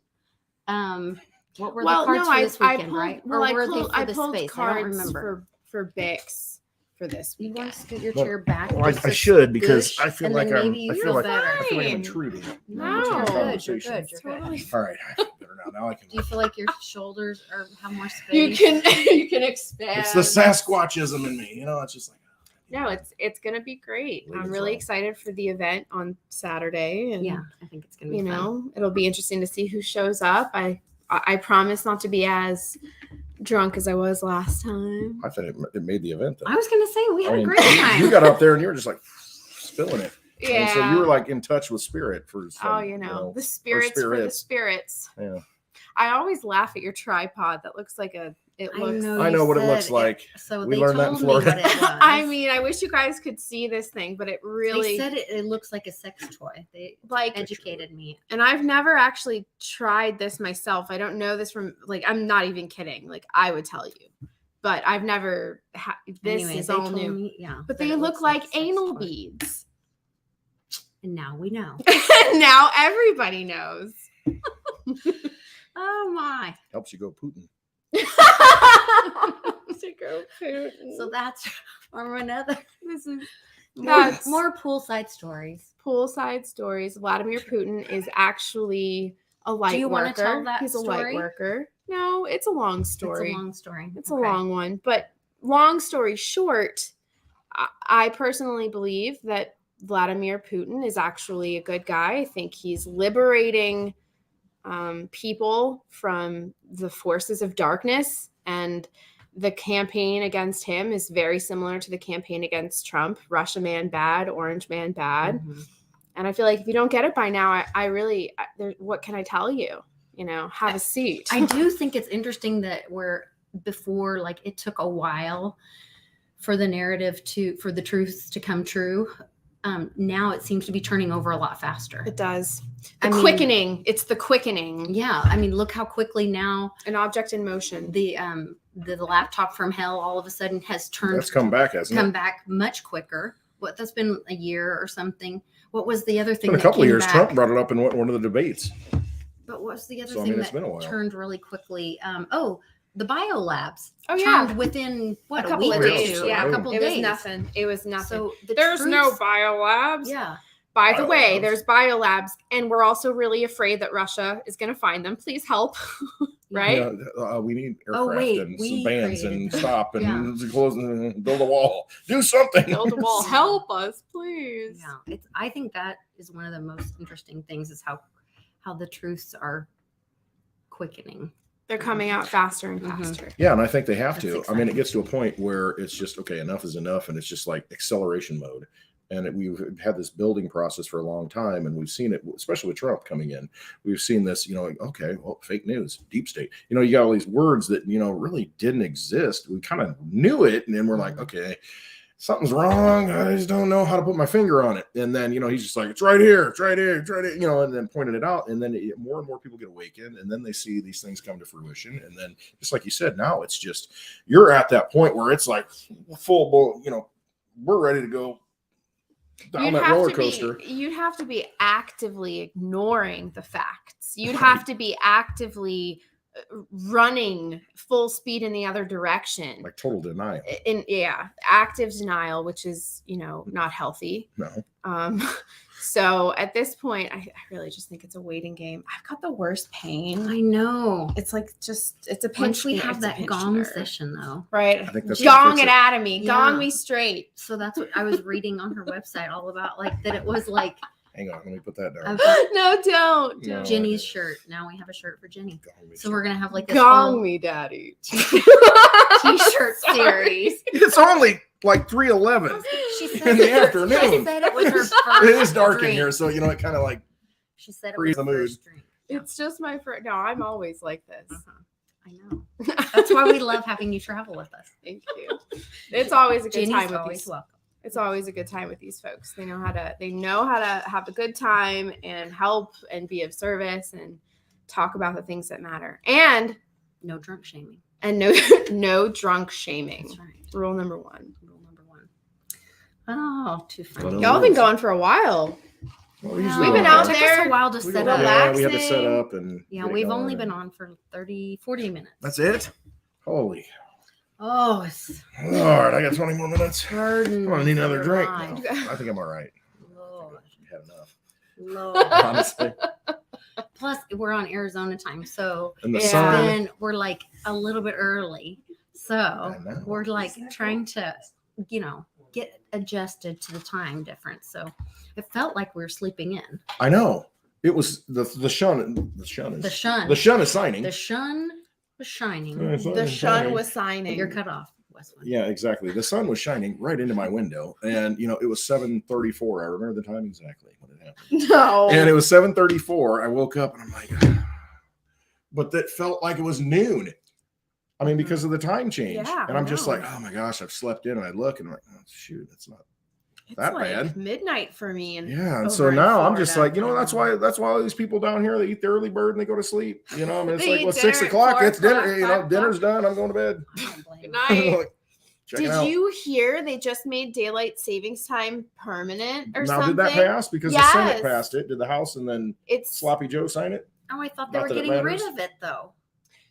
What were the cards for this weekend, right? Or were they for the space? I don't remember. For Bix for this You weekend. want to scoot your chair back? Well, just I a should, because scoosh, I feel and like then I'm. maybe you I feel feel like better. I'm Fine. intruding. No. into your You're good. conversation. You're good. Totally. All right, I feel better now. Now I can. Do you feel like your shoulders have more space? You can expand. It's the Sasquatchism in me. It's just like. No, it's gonna be great. Believe I'm it really so. excited for the event on Saturday, and Yeah, I think it's gonna be fun. it'll be interesting to see who shows up. I promise not to be as drunk as I was last time. I thought it made the event though. I was gonna say we had I a mean, great time. You got up there and you were just like spilling it. Yeah. And so you were like in touch with spirit for some, The spirits for the spirits. spirits. Yeah. I always laugh at your tripod. That looks like it looks. I know what it looks like. So We they learned that in told me Florida. what it was. I mean, I wish you guys could see this thing, but it really they said it looks like a sex toy. They like educated me. And I've never actually tried this myself. I don't know this from I'm not even kidding. Like I would tell you, but I've never this Anyway, is they all told new. me, yeah. But that they it look looks like a sex anal toy. beads. And now we know. Now everybody knows. Oh my. Helps you go Putin. To go Putin. So that's from another. This is More poolside stories. poolside stories. Vladimir Putin is actually a light worker. Do you want to tell that He's a story? light worker. No, it's a long story. It's a long story. It's a long one. But long story short, I personally believe that Vladimir Putin is actually a good guy. I think he's liberating people from the forces of darkness, and the campaign against him is very similar to the campaign against Trump. Russia man bad, orange man bad. Mhm. And I feel like if you don't get it by now, I really, what can I tell you? Have a seat. I do think it's interesting that before, like, it took a while for the narrative for the truths to come true. Now it seems to be turning over a lot faster. It does. I mean- Quickening. It's the quickening. Yeah. I mean, look how quickly now An object in motion. the laptop from hell all of a sudden has That's come back, hasn't come it? back much quicker. That's been a year or something. What was the other thing? In a that couple of came years, back? Trump brought it up in one of the debates. But what's the other So, I thing mean, it's that been a while. turned really quickly? The biolabs. Oh, yeah. Turned within A a couple week of or days. two. Yeah. A couple It days. was nothing. It was nothing. So There's no truths- biolabs. Yeah. By the way, Biolabs. there's biolabs, and we're also really afraid that Russia is going to find them. Please help. Right? Yeah, we need Oh, aircraft wait, and we some bands created and them. stop and Yeah. close and build a wall. Do something. Build a wall. Help us, please. Yeah. I think that is one of the most interesting things is how the truths are quickening. They're coming out faster and Mhm. faster. Yeah, and I think they have That's to. I mean, exciting. it gets to a point where it's just, okay, enough is enough. And it's just like acceleration mode. And we've had this building process for a long time. And we've seen it, especially with Trump coming in. We've seen this, okay, well, fake news, deep state. You got all these words that, really didn't exist. We kind of knew it. And then we're like, okay, something's wrong. I just don't know how to put my finger on it. And then, he's just like, it's right here, it's right here, it's right here, and then pointed it out. And then more and more people get awakened. And then they see these things come to fruition. And then, just like you said, now it's just, you're at that point where it's like full blown, we're ready to go down that roller coaster. You'd have to be actively ignoring the facts. You'd have to be actively running full speed in the other direction. Like total denial. Active denial, which is not healthy. No. So at this point, I really just think it's a waiting game. I've got the worst pain. I know. It's like it's a pinch. Once we me- have it's a that pinch gong nerve. session, though. Right? I think that's Gong what it out of me. Yeah. Gong me straight. So that's what I was reading on her website all about, like that it was like Hang on, let me put that down. I've got No, don't. No. Jenny's shirt. Now we have a shirt for Jenny. So we're gonna have like this Gong whole me, daddy. t-shirt series. It's only like 3:11 She in said the She afternoon. said it was her first It is dark in drink. here, so it kind of like She said it freeze was the her mood. first drink. It's just my first. No, I'm always like this. I know. That's why we love having you travel with us. Thank you. It's always a good Jenny's time with always these. welcome. It's always a good time with these folks. They know how to have a good time and help and be of service and talk about the things that matter. And No drunk shaming. no drunk shaming. That's right. Rule number 1. Rule number 1. Oh, too funny. Well, Y'all been going for a while. Well, Wow. usually We've been we're out It took there. us a while to We set got- up. yeah, we had to set Relaxing. up and Yeah, get it we've going only and- been on for 30, 40 minutes. That's it. Holy Oh, it's Lord, I got 20 more minutes. burden. I'm gonna need another drink. Right. No, I think I'm all right. Lord, I had enough. Lord. Honestly, Plus, we're on Arizona time, so and the Yeah. sun. then we're like a little bit early. So know. we're like trying to, get adjusted to the time difference. So it felt like we were sleeping in. I know it was the shun. The shun is The shun. the shun is signing. The shun was shining. Yeah, it's The shun shining. was signing. You're cut off, Westwood. Yeah, exactly. The sun was shining right into my window, and it was 7:34. I remember the time exactly when it happened. No. And it was 7:34. I woke up and I'm like, but that felt like it was noon. I mean, because of the time change. Yeah, and I'm just I like, know. oh my gosh, I've slept in. And I look and I'm like, oh, shoot, it's not It's that like bad. midnight for me. And Yeah. And over so in now I'm just Florida. like, that's why all these people down here, they eat the early bird and they go to sleep. I mean, it's They like, eat well, 6 dinner at o'clock, 4 it's dinner. o'clock, 5 Dinner's done. I'm going to bed. I don't blame Good you. night. Like, check it Did out. you hear they just made daylight savings time permanent or Now, something? did that pass? Because the Senate Yes. passed it. Did the House and then It's Sloppy Joe sign it? Oh, I thought they Not were that it getting rid matters. of it though.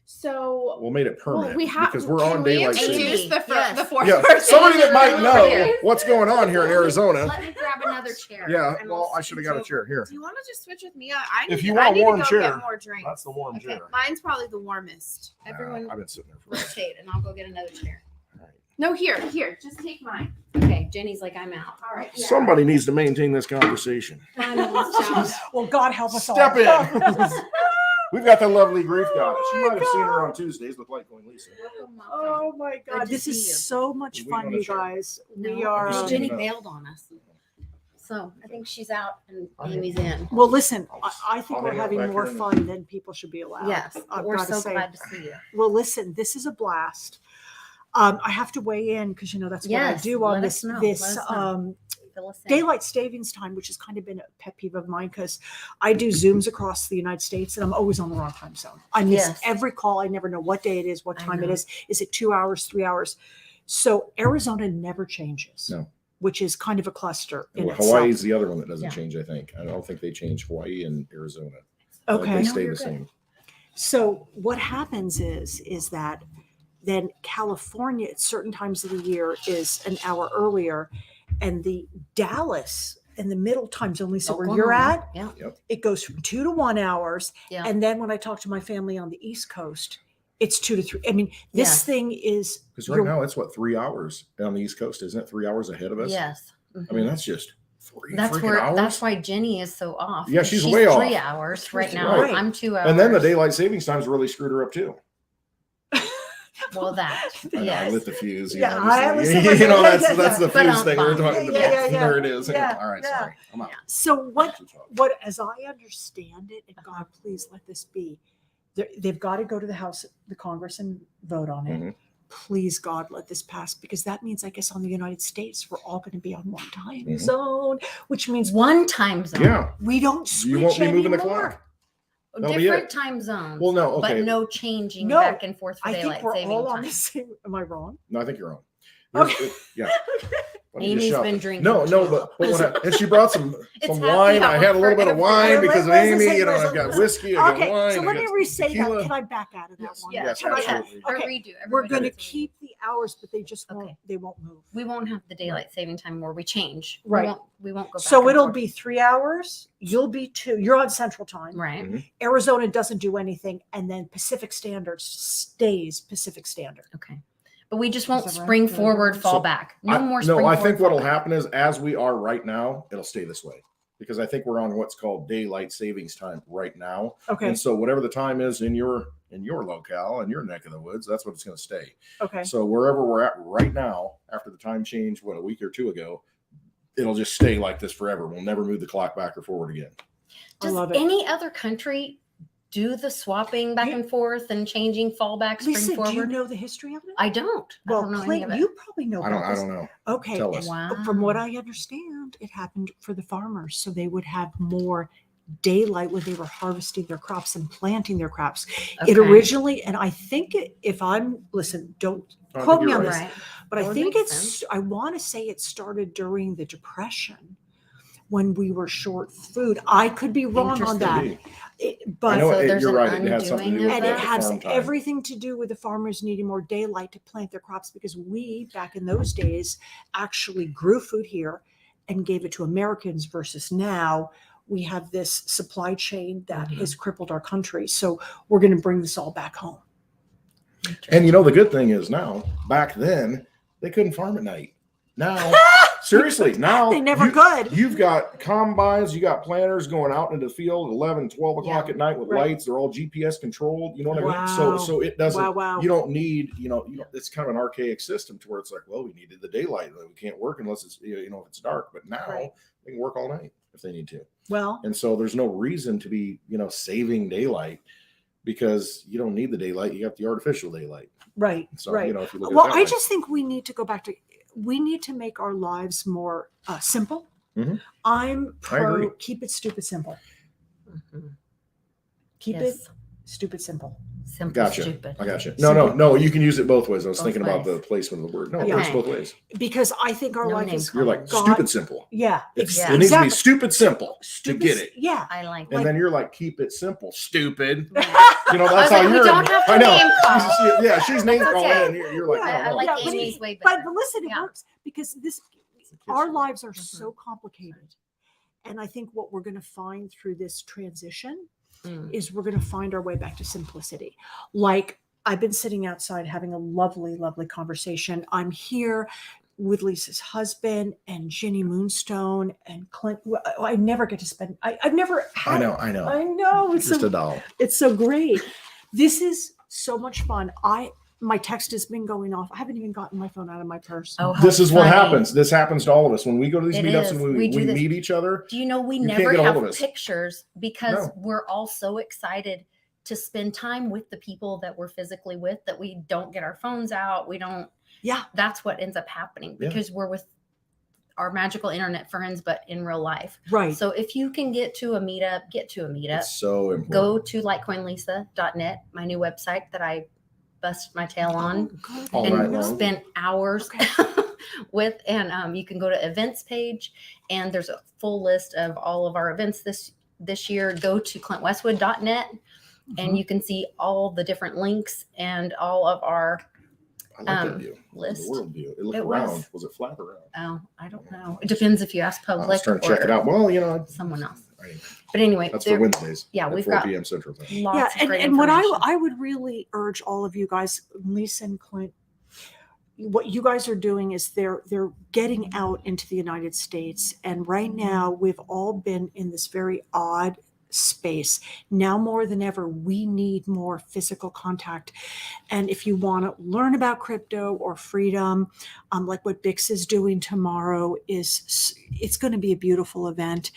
so. We'll made it permanent we have because we're can on we daylight introduce savings. the, Yes. the fourth Yeah, person somebody in that the might room? know Here. what's going on here in Arizona. Let me grab another chair. Yeah, and well, we'll I should have got a switch chair here. Do you want to just switch with me? I If need, you I want a need warm to go chair, get more drinks. That's the warm Okay. chair. Mine's probably the warmest. Everyone I've been sitting there for rotate, and I'll go get another chair. No, here, just take mine. Okay, Jenny's like, I'm out. All right. Somebody needs to maintain this conversation. Well, God help us Step all. in. We've got the lovely grief goddess. You might have seen her on Tuesdays with LITECOINLISA. Oh my Good God, to this see is you. so much We fun, wanna you share. guys. We No, are. because um, Jenny bailed on us. So I think she's out and Amy's in. Well, listen, I think I'll we're hang out having back more here. fun than people should be allowed. Yes, I've we're got to so say. glad to see you. Well, listen, this is a blast. I have to weigh in because that's what I Yes, do on let this us know, this let us know. Fill us in. daylight savings time, which has kind of been a pet peeve of mine because I do Zooms across the United States and I'm always on the wrong time zone. I miss Yes. every call. I never know what day it is, what I time it know. is. Is it 2 hours, 3 hours? So Arizona never changes, No. which is kind of a cluster in Well, itself. Hawaii's the other one that doesn't Yeah. change, I think. I don't think they change Hawaii and Arizona. Okay. They No, stay you're the good. same. So what happens is that then California at certain times of the year is an hour earlier, and the Dallas in the middle time zone, Lisa, where you're Oklahoma. at, Yeah. it goes from 2 to 1 hours. Yeah. And then when I talk to my family on the East Coast, it's 2 to 3. I mean, this Yes. thing is Because right now it's 3 hours on the East Coast, isn't it? 3 hours ahead of us. Yes. I mean, that's just 3 That's freaking hours. that's why Jenny is so off. Yeah, because she's way off. 3 hours right now. Right. I'm 2 hours. And then the daylight savings times really screwed her up too. Well, that. I know, I Yes. lit the fuse. Yeah, just I like- listen, you know, yeah, that's the But, fuse thing we're talking yeah, about. yeah, There it is. yeah, All right, yeah. sorry. I'm out. so what as I understand it, and God, please let this be, they've got to go to the House, the Congress, and vote on it. Mhm. Please, God, let this pass, because that means, I guess, on the United States, we're all going to be on one time Mhm. zone, which means One time zone. Yeah. we don't switch You won't be moving the anymore. clock. That'll be Different it. time zones. Well, no, okay. But no changing No, back and forth for I daylight think we're saving all time. on the same. Am I wrong? No, I think you're wrong. Okay. Yeah. Why don't you Amy's shut been up? drinking No, too. but what happened? And she brought some It's wine. happy I hour had a little for bit of wine everyone. because of Listen, Amy. You know, listen, I've got listen. whiskey. I got Okay, wine. so I let me got re-say that. tequila. Can I back out of that Yes, one? Yeah, yes, Can I- absolutely. Or Okay, redo. We're Everybody going to does it. keep the hours, but they just won't. Okay. They won't move. We won't have the daylight saving time where we change. Right. We won't go back. So and it'll forth. be 3 hours. You'll be 2. You're on Central Time. right. Mhm. Arizona doesn't do anything, and then Pacific Standard stays Pacific Standard. Okay. But we just won't Is that right? spring Did I forward, go fall So, back. No more No, spring I forward. think what'll fall back. happen is as we are right now, it'll stay this way because I think we're on what's called daylight savings time right now. Okay. And so whatever the time is in your locale, in your neck of the woods, that's what it's going to stay. Okay. So wherever we're at right now, after the time change, a week or two ago, it'll just stay like this forever. We'll never move the clock back or forward again. Does any other country do the swapping back and forth and changing fallback, spring Lisa, forward? do you know the history of it? I don't. Well, I don't know any Clint, of it. you probably know. I don't know. Okay. Tell us. Wow. From what I understand, it happened for the farmers, so they would have more daylight when they were harvesting their crops and planting their crops. It Okay. originally, and I think if I'm listen, don't I think quote me you're on right. this, Right. but That I would think make it's. sense. I want to say it started during the Depression when we were short food. I could be wrong on that. Maybe. I But know So there's you're an right. It had something to do undoing with of and the it that? has farm time. everything to do with the farmers needing more daylight to plant their crops, because we back in those days actually grew food here and gave it to Americans, versus now we have this supply chain that has crippled our country. So we're going to bring this all back home. And the good thing is now, back then, they couldn't farm at night. Now, seriously, now They never could. You've got combines, you got planters going out into the field at 11, 12 o'clock at night with Right. lights. They're all GPS controlled. You know what I Wow. mean? So it doesn't, Wow. you don't need, it's kind of an archaic system to where it's like, well, we needed the daylight. We can't work unless it's, if it's dark. But now Right. they can work all night if they need to. Well, And so there's no reason to be, saving daylight, because you don't need the daylight. You got the artificial daylight. right, So, right. if you look at Well, it that I way. just think we need to go back to, we need to make our lives more simple. Mhm. I'm pro agree. keep it stupid simple. Mhm. Keep Yes. it stupid simple. Simple, Gotcha. stupid. I got you. Simple. No. You can use it both ways. I was Both thinking about ways. the placement of the word. No, it Yeah. works Okay. both ways. Because I think our No life name is You're like God- stupid simple. Yeah, It Yeah. needs to be exactly. stupid simple Stupid, to get it. Yeah. I like And that. then you're like, keep it simple, stupid. Right. That's I was how like, we you're. don't have to I know. name call. Yeah, she's name That's calling. okay. And you're like, Yeah, I no, like no. Yeah, but Amy's way But better. listen, it Yeah. works because It's our simple. lives are so complicated. And I think what we're going to find through this transition Mm. is we're going to find our way back to simplicity. Like, I've been sitting outside having a lovely, lovely conversation. I'm here with Lisa's husband and Ginny Moonstone and Clint. I never get to spend, I've never had. I know. I know. It's Just so, a doll. it's so great. This is so much fun. My text has been going off. I haven't even gotten my phone out of my purse. Oh, how This is what funny. happens. This happens to all of us when we go to these It meetups is. and We we do this. meet each other. Do you know we You can't never get a hold have of us. pictures because No. we're all so excited to spend time with the people that we're physically with that we don't get our phones out. We don't. Yeah. That's what ends up happening Yeah. because we're with our magical internet friends, but in real life. Right. So if you can get to a meetup, get to a meetup. It's so important. Go to LITECOINLISA.net, my new website that I bust my tail on. Good. All and right, long. spent hours Okay. with, and you can go to events page, and there's a full list of all of our events this year. Go to clintwestwood.net and you can see all the different links and all of our I like that view. list. The world view. It looked It was. round. Was it flat or round? I don't know, it depends if you ask I was public trying to check it or out. Well, someone else. I- But anyway, that's there- for Wednesdays. yeah, at we've 4 got p.m. Central Time. lots Yeah, of great and what information. I would really urge all of you guys, Lisa and Clint, what you guys are doing is they're getting out into the United States, and right now we've all been in this very odd space. Now more than ever, we need more physical contact. And if you want to learn about crypto or freedom, like what Bix is doing tomorrow, it's going to be a beautiful event.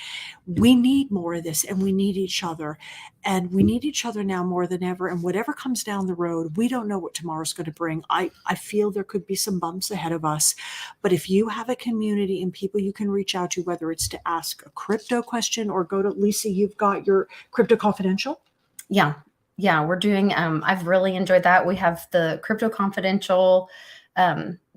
We need more of this, and we need each other. And we need each other now more than ever. And whatever comes down the road, we don't know what tomorrow's going to bring. I feel there could be some bumps ahead of us. But if you have a community and people you can reach out to, whether it's to ask a crypto question or go to Lisa, you've got your Crypto Confidential. Yeah, we're doing, I've really enjoyed that. We have the Crypto Confidential.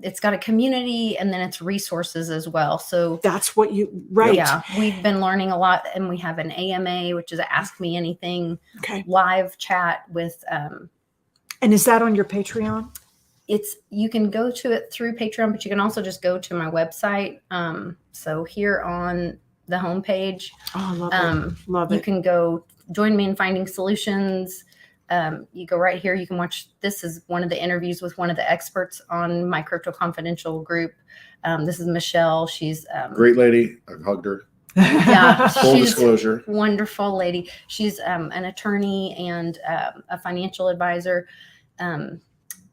It's got a community and then it's resources as well. So That's what you, right. yeah, we've been learning a lot, and we have an AMA, which is a Ask Me Anything Okay. live chat with, And is that on your Patreon? you can go to it through Patreon, but you can also just go to my website. So here on the homepage, Oh, love it. Love you it. can go join me in finding solutions. You go right here. You can watch. This is one of the interviews with one of the experts on my Crypto Confidential group. This is Michelle. She's Great lady. I hugged her. Yeah, Full she's disclosure. wonderful lady. She's an attorney and a financial advisor.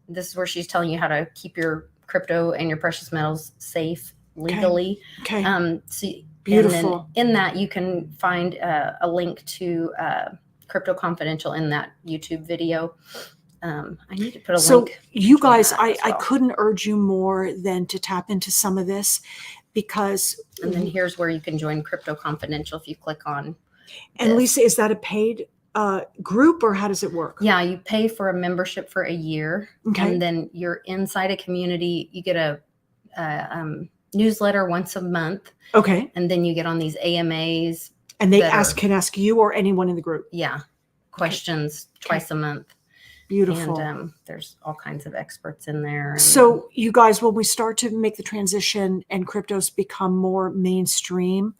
This is where she's telling you how to keep your crypto and your precious metals safe legally. Okay. So, Beautiful. And then in that, you can find a link to Crypto Confidential in that YouTube video. I need to put a So link. you to guys, that I as well. couldn't urge you more than to tap into some of this, because And then here's where you can join Crypto Confidential if you click on. and this. Lisa, is that a paid group, or how does it work? Yeah, you pay for a membership for a year, Okay. and then you're inside a community. You get a newsletter once a month, Okay. and then you get on these AMAs. And they that can ask you or anyone in the group. Yeah, questions twice a month. Beautiful. And there's all kinds of experts in there. And So you guys, when we start to make the transition and cryptos become more mainstream,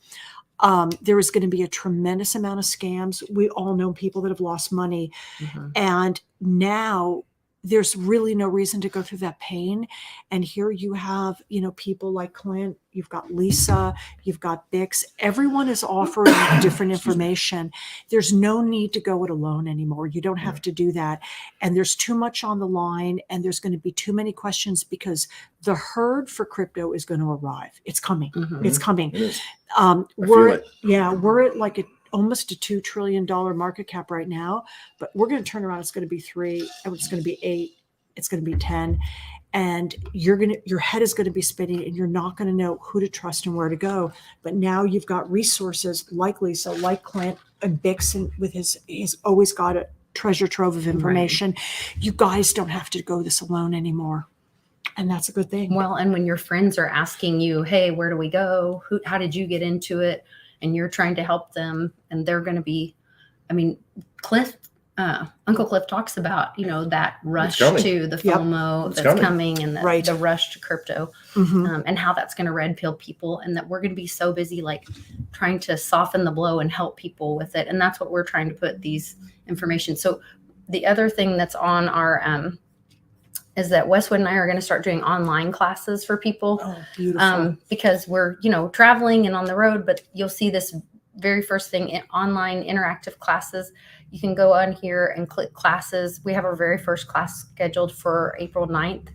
there is going to be a tremendous amount of scams. We all know people that have lost money. Mhm. And now there's really no reason to go through that pain. And here you have, people like Clint, you've got Lisa, you've got Bix. Everyone is offering different information. There's no need to go it alone anymore. You don't have to do that. And there's too much on the line, and there's going to be too many questions, because the herd for crypto is going to arrive. It's coming. Mhm. It's coming. It is. We're at like almost a $2 trillion market cap right now, but we're going to turn around. It's going to be 3, and it's going to be 8, it's going to be 10, and your head is going to be spinning, and you're not going to know who to trust and where to go. But now you've got resources like Lisa, like Clint, and Bix, and with he's always got a treasure trove of information. Right. You guys don't have to go this alone anymore. And that's a good thing. Well, and when your friends are asking you, hey, where do we go? How did you get into it? And you're trying to help them, and they're going to be, Uncle Cliff talks about, that rush to the FOMO that's coming, and the rush to crypto, and how that's going to red pill people, and that we're going to be so busy, like trying to soften the blow and help people with it. And that's what we're trying to put these information. So the other thing that's on our, is that Westwood and I are going to start doing online classes for people. Oh, beautiful. Because we're, traveling and on the road, but you'll see this very first thing in online interactive classes. You can go on here and click classes. We have our very first class scheduled for April 9th.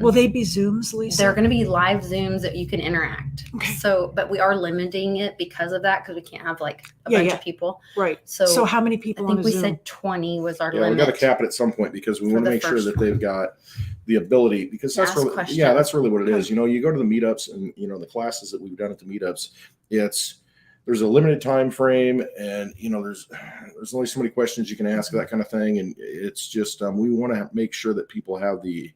Will they be Zooms, Lisa? They're going to be live Zooms that you can interact. Okay. So, but we are limiting it because of that, because we can't have like a bunch of people. Right. So how many people? I think we said 20 was our limit. We got to cap it at some point, because we want to make sure that they've got the ability, because that's really, that's really what it is. You go to the meetups, and the classes that we've done at the meetups, there's a limited time frame, and there's only so many questions you can ask, that kind of thing. And it's just we want to make sure that people have the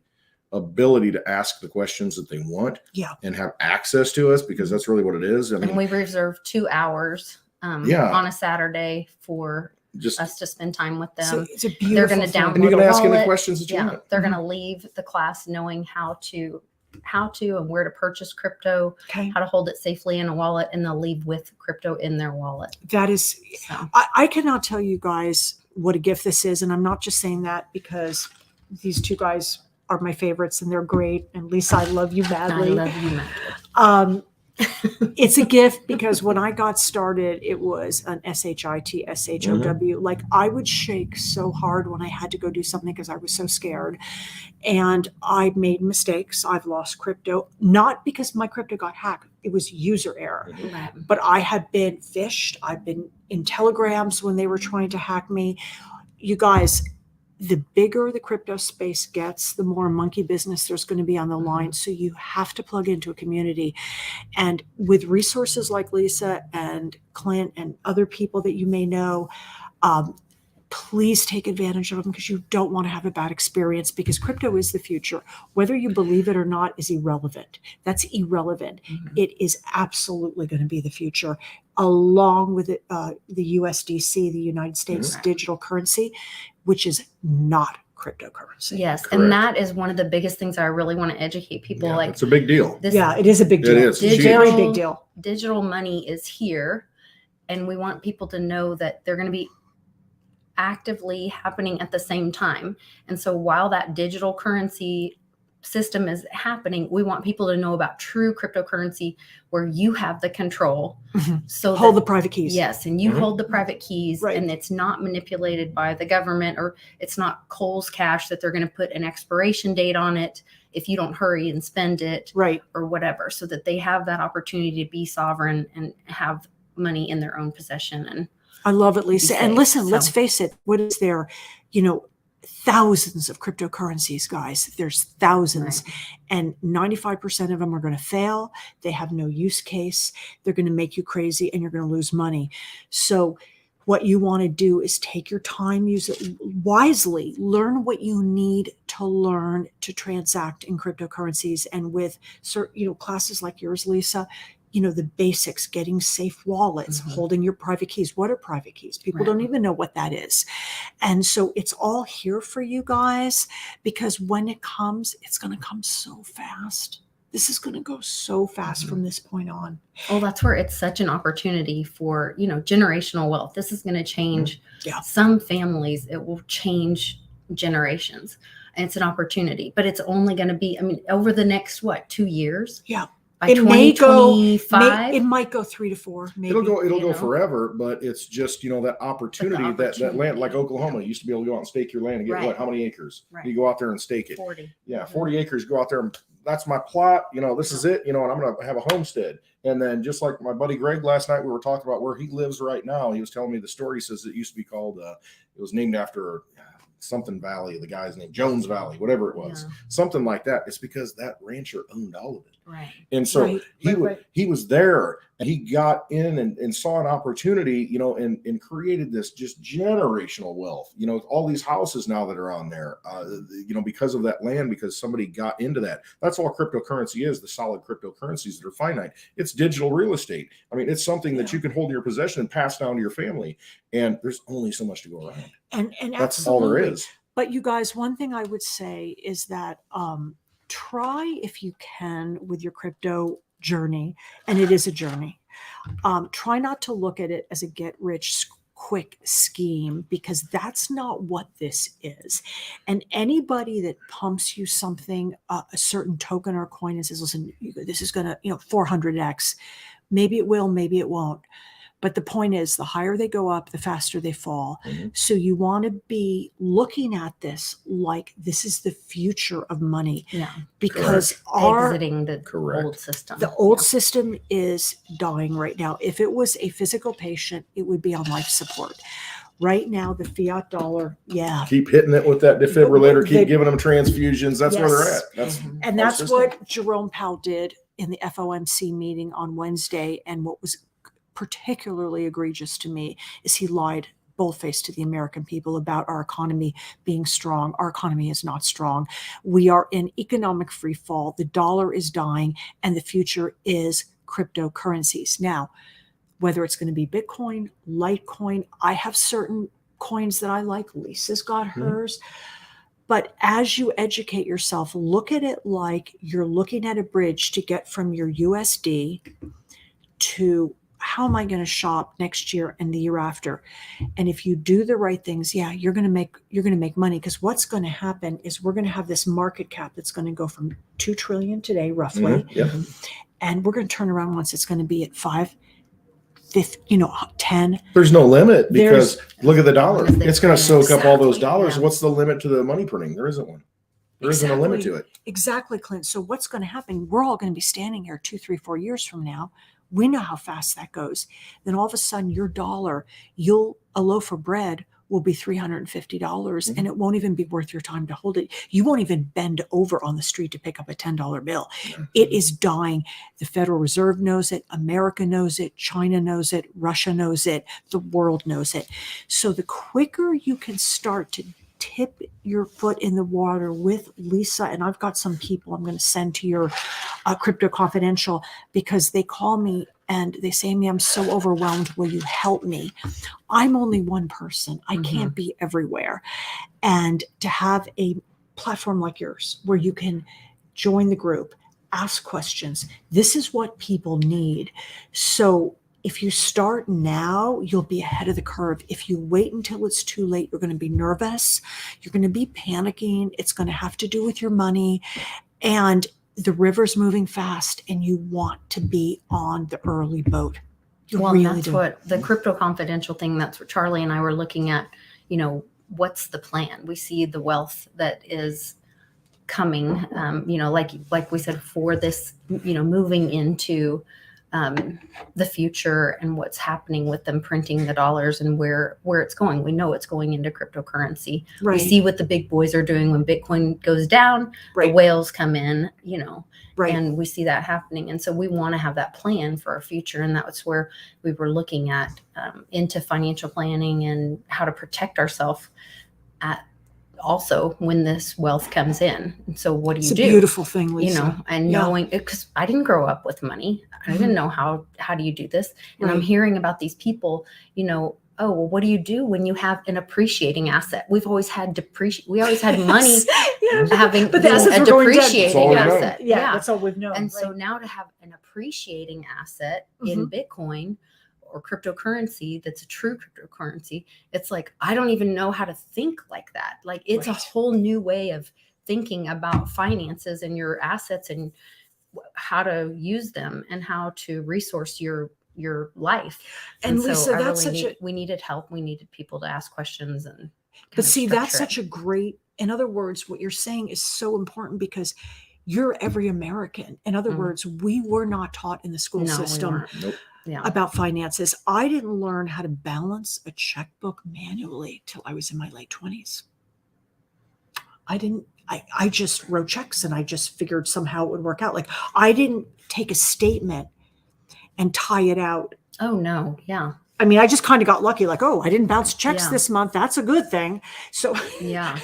ability to ask the questions that they want, and have access to us, because that's really what it is. And we reserve 2 hours on a Saturday for us to spend time with them. So it's a beautiful They're going to download, and you can ask any questions that you want. They're going to leave the class knowing how to and where to purchase crypto, how to hold it safely in a wallet, and they'll leave with crypto in their wallet. That is, I cannot tell you guys what a gift this is. And I'm not just saying that because these two guys are my favorites and they're great. And Lisa, I love you badly. I love you madly. It's a gift, because when I got started, it was an SHIT, Like, I would shake so hard when I had to go do something because I was so scared. And I made mistakes. I've lost crypto, not because my crypto got hacked. It was user error. Right. But I have been phished. I've been in telegrams when they were trying to hack me. You guys, the bigger the crypto space gets, the more monkey business there's going to be on the line. So you have to plug into a community. And with resources like Lisa and Clint and other people that you may know, please take advantage of them, because you don't want to have a bad experience, because crypto is the future. Whether you believe it or not is irrelevant. That's irrelevant. It is absolutely going to be the future, along with the USDC, the United States digital currency, which is not cryptocurrency. Yes. Correct. And that is one of the biggest things I really want to educate people. Like, it's a big deal. It is a big deal. It is. Very big deal. Digital money is here, and we want people to know that they're going to be actively happening at the same time. And so while that digital currency system is happening, we want people to know about true cryptocurrency where you have the control. So hold the private keys. Yes, and you hold the private keys, Right. and it's not manipulated by the government, or it's not Kohl's Cash that they're going to put an expiration date on it if you don't hurry and spend it, Right. or whatever, so that they have that opportunity to be sovereign and have money in their own possession. And I love it, Lisa. And safe, listen, let's so. face it, what is there? Thousands of cryptocurrencies, guys. There's thousands, and 95% of them are going to fail. They have no use case. They're going to make you crazy, and you're going to lose money. So what you want to do is take your time, use it wisely, learn what you need to learn to transact in cryptocurrencies. And with certain, classes like yours, Lisa, the basics, getting safe wallets, holding your private keys. What are private keys? People don't even know what that is. And so it's all here for you guys, because when it comes, it's going to come so fast. This is going to go so fast from this point on. Well, that's where it's such an opportunity for, generational wealth. This is going to change some families. It will change generations. And it's an opportunity, but it's only going to be, over the next, 2 years? Yeah. By It may go, 2025? it might go 3 to 4. Maybe. It'll go forever, but it's just, that opportunity, that land, like Oklahoma, you used to be able to go out and stake your land and get how many acres? Right. You go out there and stake it. 40. Yeah, 40 acres, go out there and that's my plot, this is it, and I'm going to have a homestead. And then just like my buddy Greg last night, we were talking about where he lives right now. He was telling me the story. He says it used to be called, it was named after something Valley, the guy's name, Jones Valley, whatever it was, something like that. It's because that rancher owned all of it. Right. And so he was there, and he got in and saw an opportunity, and created this just generational wealth, all these houses now that are on there, because of that land, because somebody got into that. That's all cryptocurrency is, the solid cryptocurrencies that are finite. It's digital real estate. It's something that you can hold in your possession and pass down to your family. And there's only so much to go around. And that's all there is. But you guys, one thing I would say is that try, if you can, with your crypto journey, and it is a journey, try not to look at it as a get-rich-quick scheme, because that's not what this is. And anybody that pumps you something, a certain token or coin, and says, listen, this is going to, 400x, maybe it will, maybe it won't. But the point is, the higher they go up, the faster they fall. So you want to be looking at this like this is the future of money. Yeah. Because exiting the old system. The old system is dying right now. If it was a physical patient, it would be on life support. Right now, the fiat dollar, keep hitting it with that defibrillator, keep giving them transfusions. That's where they're at. That's what Jerome Powell did in the FOMC meeting on Wednesday. And what was particularly egregious to me is he lied bold-faced to the American people about our economy being strong. Our economy is not strong. We are in economic free fall. The dollar is dying, and the future is cryptocurrencies. Now, whether it's going to be Bitcoin, Litecoin, I have certain coins that I like. Lisa's got hers. But as you educate yourself, look at it like you're looking at a bridge to get from your USD to how am I going to shop next year and the year after? And if you do the right things, you're going to make money, because what's going to happen is we're going to have this market cap that's going to go from 2 trillion today, roughly. And we're going to turn around once it's going to be at 5, 50, 10. There's no limit, because look at the dollar. It's going to soak up all those dollars. What's the limit to the money printing? There isn't one. There isn't a limit to it. Exactly, Clint. So what's going to happen? We're all going to be standing here 2, 3, 4 years from now. We know how fast that goes. Then all of a sudden, your dollar, a loaf of bread will be $350, and it won't even be worth your time to hold it. You won't even bend over on the street to pick up a $10 bill. It is dying. The Federal Reserve knows it. America knows it. China knows it. Russia knows it. The world knows it. So the quicker you can start to tip your foot in the water with Lisa, and I've got some people I'm going to send to your Crypto Confidential, because they call me and they say to me, I'm so overwhelmed. Will you help me? I'm only one person. I can't be everywhere. And to have a platform like yours where you can join the group, ask questions, this is what people need. So if you start now, you'll be ahead of the curve. If you wait until it's too late, you're going to be nervous. You're going to be panicking. It's going to have to do with your money. and the river's moving fast, and you want to be on the early boat. You Well, really and that's do. what the crypto confidential thing, that's what Charlie and I were looking at, what's the plan? We see the wealth that is coming, like we said, for this, moving into the future and what's happening with them printing the dollars and where it's going. We know it's going into cryptocurrency. Right. We see what the big boys are doing when Bitcoin goes down, Right. the whales come in, Right. and we see that happening. And so we want to have that plan for our future. And that's where we were looking at into financial planning and how to protect ourselves at also when this wealth comes in. And so what do you do? It's a beautiful thing, Lisa. And knowing, because I didn't grow up with money. I didn't know how do you do this? And I'm hearing about these people, oh, well, what do you do when you have an appreciating asset? We've always had we always had money having But the assets a were going down. depreciating asset. Yeah, that's all we've known. And so now to have an appreciating asset in Bitcoin or cryptocurrency, that's a true cryptocurrency, it's like, I don't even know how to think like that. Like, it's a whole new way of thinking about finances and your assets and how to use them and how to resource your life. And Lisa, that's we needed help. We needed people to ask questions but see, that's such a great, in other words, what you're saying is so important because you're every American. In other words, we were not taught in the school system about finances. I didn't learn how to balance a checkbook manually till I was in my late 20s. I just wrote checks and I just figured somehow it would work out. Like, I didn't take a statement and tie it out. Oh no. Yeah. I mean, I just kind of got lucky. Like, oh, I didn't bounce checks this month. That's a good thing. So yeah,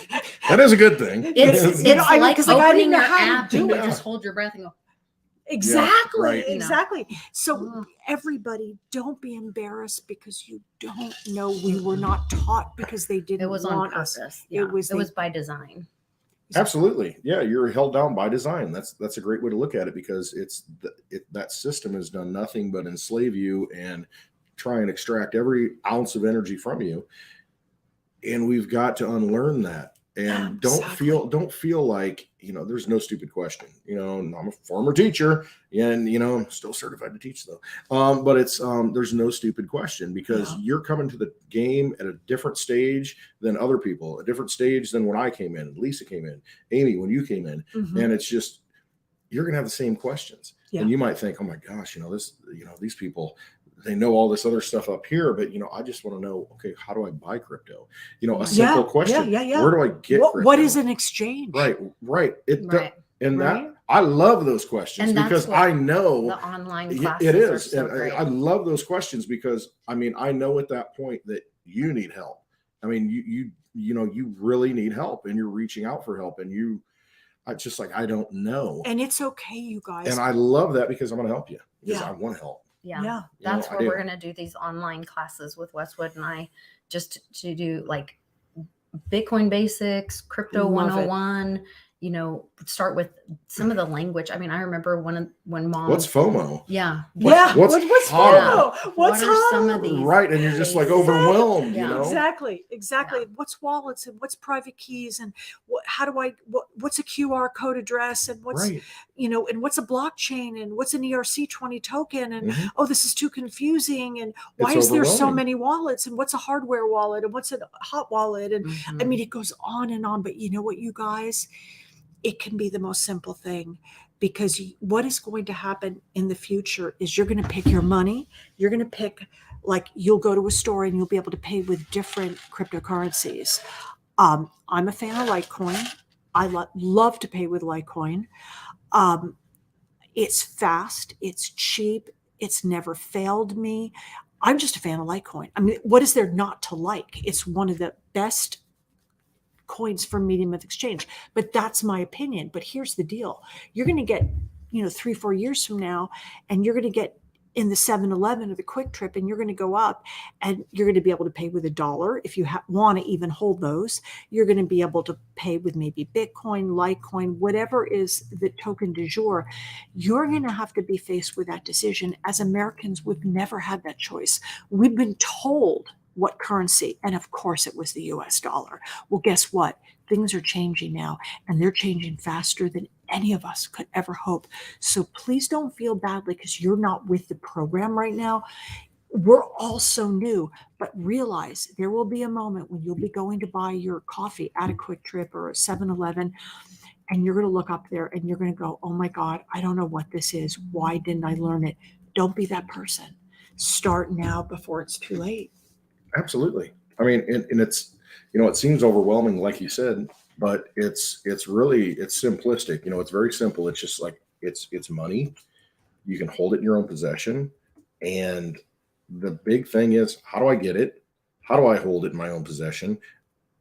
that is a good thing. It's like opening your app and you it. just hold your breath and go. Exactly. Yeah, exactly. So everybody, don't be embarrassed because you don't know. We were not taught because they didn't It was want on us. purpose. Yeah. It was by design. Absolutely. Yeah, you're held down by design. That's a great way to look at it because that system has done nothing but enslave you and try and extract every ounce of energy from you. And we've got to unlearn that. And don't feel like, there's no stupid question. I'm a former teacher and, I'm still certified to teach though. But it's, there's no stupid question because you're coming to the game at a different stage than other people, a different stage than when I came in, Lisa came in, Amy, when you came in, and it's just, you're going to have the same questions. And you might think, oh my gosh, these people, they know all this other stuff up here, but I just want to know, okay, how do I buy crypto? A simple question. Where do I get crypto? What is an exchange? Right. That I love those questions because I know the online classes it is. Are so great. I love those questions because I know at that point that you need help. I mean, you really need help and you're reaching out for help and I just like, I don't know. And it's okay, you guys. And I love that because I'm going to help you because I want to help. Yeah. That's where we're going to do these online classes with Westwood and I, just to do like Bitcoin basics, crypto 101, start with some of the language. I mean, I remember when Mom. What's FOMO? Yeah. What's FOMO? What are some of these? Right. And you're just like overwhelmed, Exactly. Yeah. What's wallets and what's private keys and what's a QR code address and what's, and what's a blockchain and what's an ERC20 token and, this is too confusing. And why is there so many wallets and what's a hardware wallet and what's a hot wallet? And I mean, it goes on and on, but you know what, you guys, it can be the most simple thing because what is going to happen in the future is you're going to pick your money. You're going to pick, like, you'll go to a store and you'll be able to pay with different cryptocurrencies. I'm a fan of Litecoin. I love to pay with Litecoin. It's fast. It's cheap. It's never failed me. I'm just a fan of Litecoin. I mean, what is there not to like? It's one of the best coins for medium of exchange, but that's my opinion. But here's the deal. You're going to get, 3-4 years from now, and you're going to get in the 7-Eleven or the Quick Trip, and you're going to go up and you're going to be able to pay with $1. If you want to even hold those, you're going to be able to pay with maybe Bitcoin, Litecoin, whatever is the token du jour. You're going to have to be faced with that decision. As Americans, we've never had that choice. We've been told what currency, and of course it was the US dollar. Well, guess what? things are changing now, and they're changing faster than any of us could ever hope. So please don't feel badly because you're not with the program right now. We're all so new, but realize there will be a moment when you'll be going to buy your coffee at a Quick Trip or a 7-Eleven, and you're going to look up there and you're going to go, oh my God, I don't know what this is. Why didn't I learn it? Don't be that person. Start now before it's too late. Absolutely. I mean, and it's, it seems overwhelming, like you said, but it's simplistic. It's very simple. It's just like, it's money. You can hold it in your own possession. And the big thing is, how do I get it? How do I hold it in my own possession?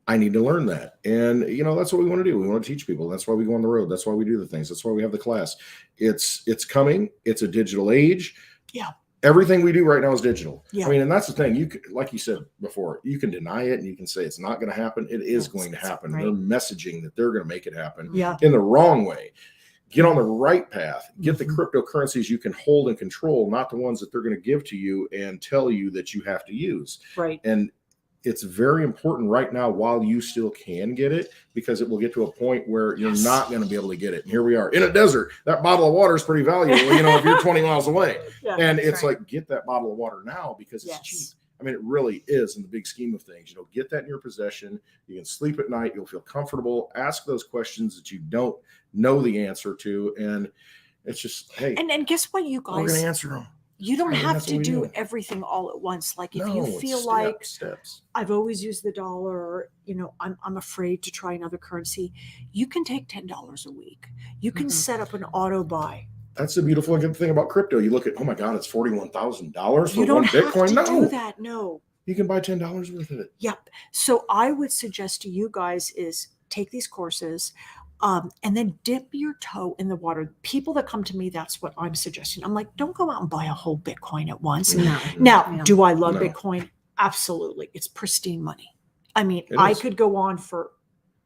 I need to learn that. And, that's what we want to do. We want to teach people. That's why we go on the road. That's why we do the things. That's why we have the class. It's coming. It's a digital age. Yeah. Everything we do right now is digital. Yeah. I mean, and that's the thing. You like you said before, you can deny it and you can say it's not going to happen. It is going to happen. Right. They're messaging that they're going to make it happen Yeah. in the wrong way. Get on the right path. Get the cryptocurrencies you can hold and control, not the ones that they're going to give to you and tell you that you have to use. Right. And it's very important right now while you still can get it, because it will get to a point where you're not going to be able to get it. And here we are in a desert. That bottle of water is pretty valuable, if you're 20 miles away. Yeah, and it's like, get that bottle of water now because it's cheap. Yes. I mean, it really is in the big scheme of things. Get that in your possession. You can sleep at night. You'll feel comfortable. Ask those questions that you don't know the answer to. And it's just, hey, And guess what, you we're going guys? to answer them. You don't I mean, have that's to what we do do. everything all at once. Like if No, you it's feel like steps. I've always used the dollar, or, I'm afraid to try another currency, you can take $10 a week. You can set up an auto buy. That's the beautiful good thing about crypto. You look at, oh my God, it's $41,000 for You don't one have Bitcoin. to No, do that. No. you can buy $10 worth of it. Yep. So I would suggest to you guys is take these courses, and then dip your toe in the water. People that come to me, that's what I'm suggesting. I'm like, don't go out and buy a whole Bitcoin at once. No. Now, Yeah. do I love No. Bitcoin? Absolutely. It's pristine money. I mean, It I is. could go on for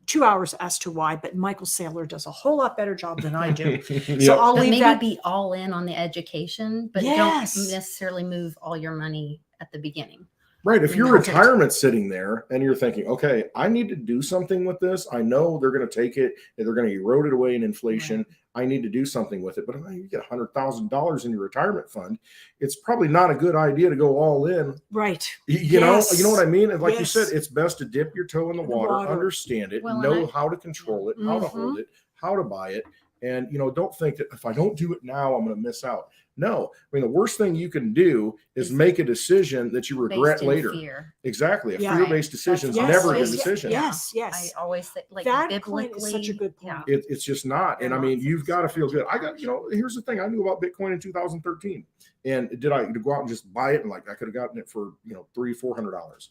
2 hours as to why, but Michael Saylor does a whole lot better job than I do. So Yep. I'll But leave maybe that. be all in on the education, but Yes. don't necessarily move all your money at the beginning. Right. If your Perfect. retirement's sitting there and you're thinking, okay, I need to do something with this. I know they're going to take it and they're going to erode it away in inflation. I need to do something with it. But if you get $100,000 in your retirement fund, it's probably not a good idea to go all in. Right. You know what I mean? And like you Yes. said, it's best to dip your toe in the water, understand it, Well, know and how to control it, how to hold it, how to buy it. And, don't think that if I don't do it now, I'm going to miss out. No, I mean, the worst thing you can do is make a decision that you regret Based in later. Fear. Exactly. A Yeah. fear-based decision is Yes. never a good Yes. decision. Yes. I Yes. always say, like, That biblically, point is such a good point. yeah. It's just not. And I mean, you've got to feel good. I got, here's the thing. I knew about Bitcoin in 2013. And did I go out and just buy it? And I could have gotten it for, $300-$400.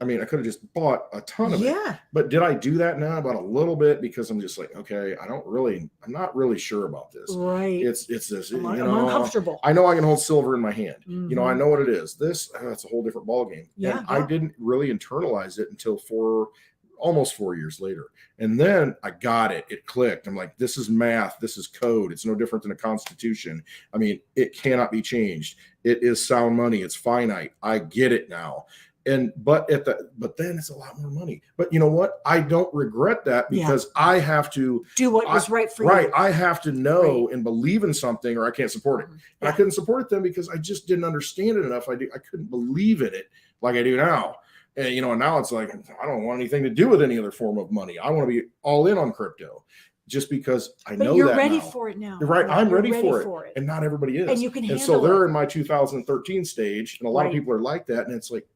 I mean, I could have just bought a ton of it. Yeah. But did I do that now? About a little bit, because I'm just like, okay, I'm not really sure about this. Right. It's this, I'm uncomfortable. I know I can hold silver in my hand. I Mhm. know what it is. This, that's a whole different ballgame. Yeah, And I didn't really internalize it until almost 4 years later. And then I got it. It clicked. I'm like, this is math. This is code. It's no different than a constitution. I mean, it cannot be changed. It is sound money. It's finite. I get it now. But then it's a lot more money. But you know what? I don't regret that, because I have to do what was right for you. Right. I have to know and believe in something, or I can't support it. And I couldn't support it then because I just didn't understand it enough. I couldn't believe in it like I do now. And and now it's like, I don't want anything to do with any other form of money. I want to be all in on crypto, just because I know you're that ready now. for it now. You're right. I'm You're ready for it. And not everybody is. And you can And handle so they're it. in my 2013 stage, and a lot of Right. people are like that. And it's like,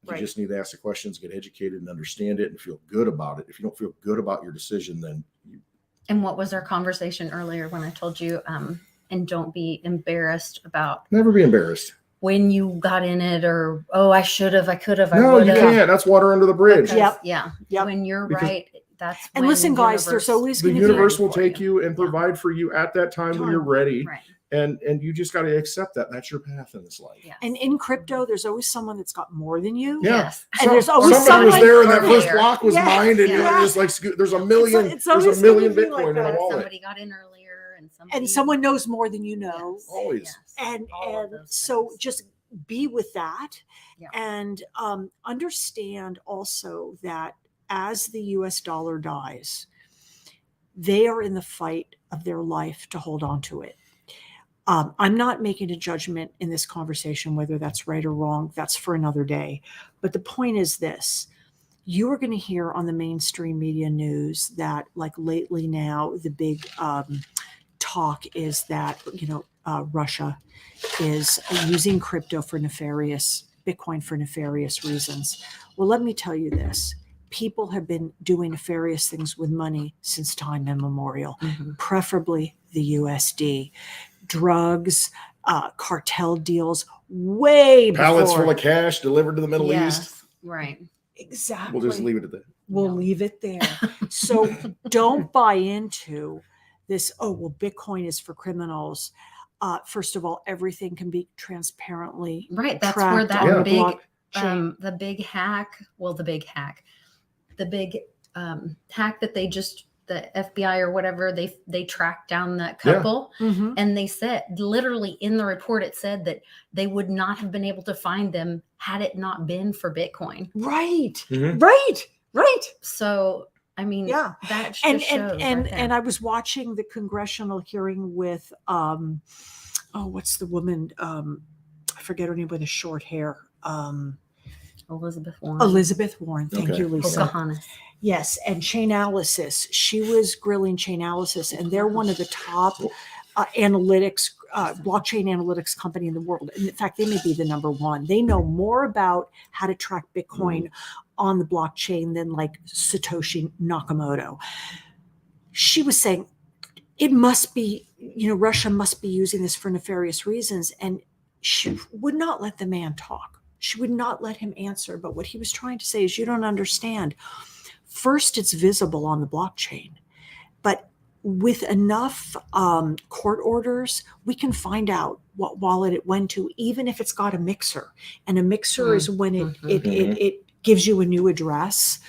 you Right. just need to ask the questions, get educated, and understand it, and feel good about it. If you don't feel good about your decision, then And what was our conversation earlier when I told you, and don't be embarrassed about never be embarrassed. when you got in it, or, oh, I should have, I could have, I No, would you have. can't. That's water under the bridge. Because, Yep. Yeah. Yep. When you're Because- right, that's And when listen, guys, there's universe- always The going to be universe will for take you. you and provide for you at that time when Time. you're ready. Right. And you just got to accept that. That's your path in this life. Yes. And in crypto, there's always someone that's got more than you. Yeah. Yes. And there's always somebody was someone- there, and that first Earlier. block was Yeah. mine, and Yeah. you're just like, there's a million. It's There's always a million gonna be like Bitcoin in that. a wallet. Somebody got in earlier, and somebody. And someone knows more than you know. Yes. Always. Yes. And All of those so things. just be with that. Yeah. And understand also that as the US dollar dies, they are in the fight of their life to hold on to it. I'm not making a judgment in this conversation whether that's right or wrong. That's for another day. But the point is this. You are going to hear on the mainstream media news that, like lately now, the big talk is that, Russia is using crypto for Bitcoin for nefarious reasons. Well, let me tell you this. People have been doing nefarious things with money since time immemorial, preferably the USD. Drugs, cartel deals, way Pallets before. full of cash delivered to the Middle East. Right. Exactly. We'll just leave it at that. We'll leave it there. So don't buy into this, Bitcoin is for criminals. First of all, everything can be transparently Right. That's where tracked on the blockchain. the big hack that the FBI or whatever, they tracked down that couple, and they said, literally in the report, it said that they would not have been able to find them had it not been for Bitcoin. Right. Mhm. Right. So, I mean, Yeah. that just And shows and I was watching the congressional hearing with what's the woman? I forget her name with the short hair. Elizabeth Warren. Elizabeth Warren. Thank you, Lisa. Pocahontas. Yes, and Chainalysis. She was grilling Chainalysis, and they're one of the top blockchain analytics company in the world. And in fact, they may be the number one. They know more about how to track Bitcoin on the blockchain than like Satoshi Nakamoto. She was saying it must be, Russia must be using this for nefarious reasons. And she would not let the man talk. She would not let him answer. But what he was trying to say is, you don't understand. First, it's visible on the blockchain, but with enough court orders, we can find out what wallet it went to, even if it's got a mixer. And a mixer is when it gives you a new address.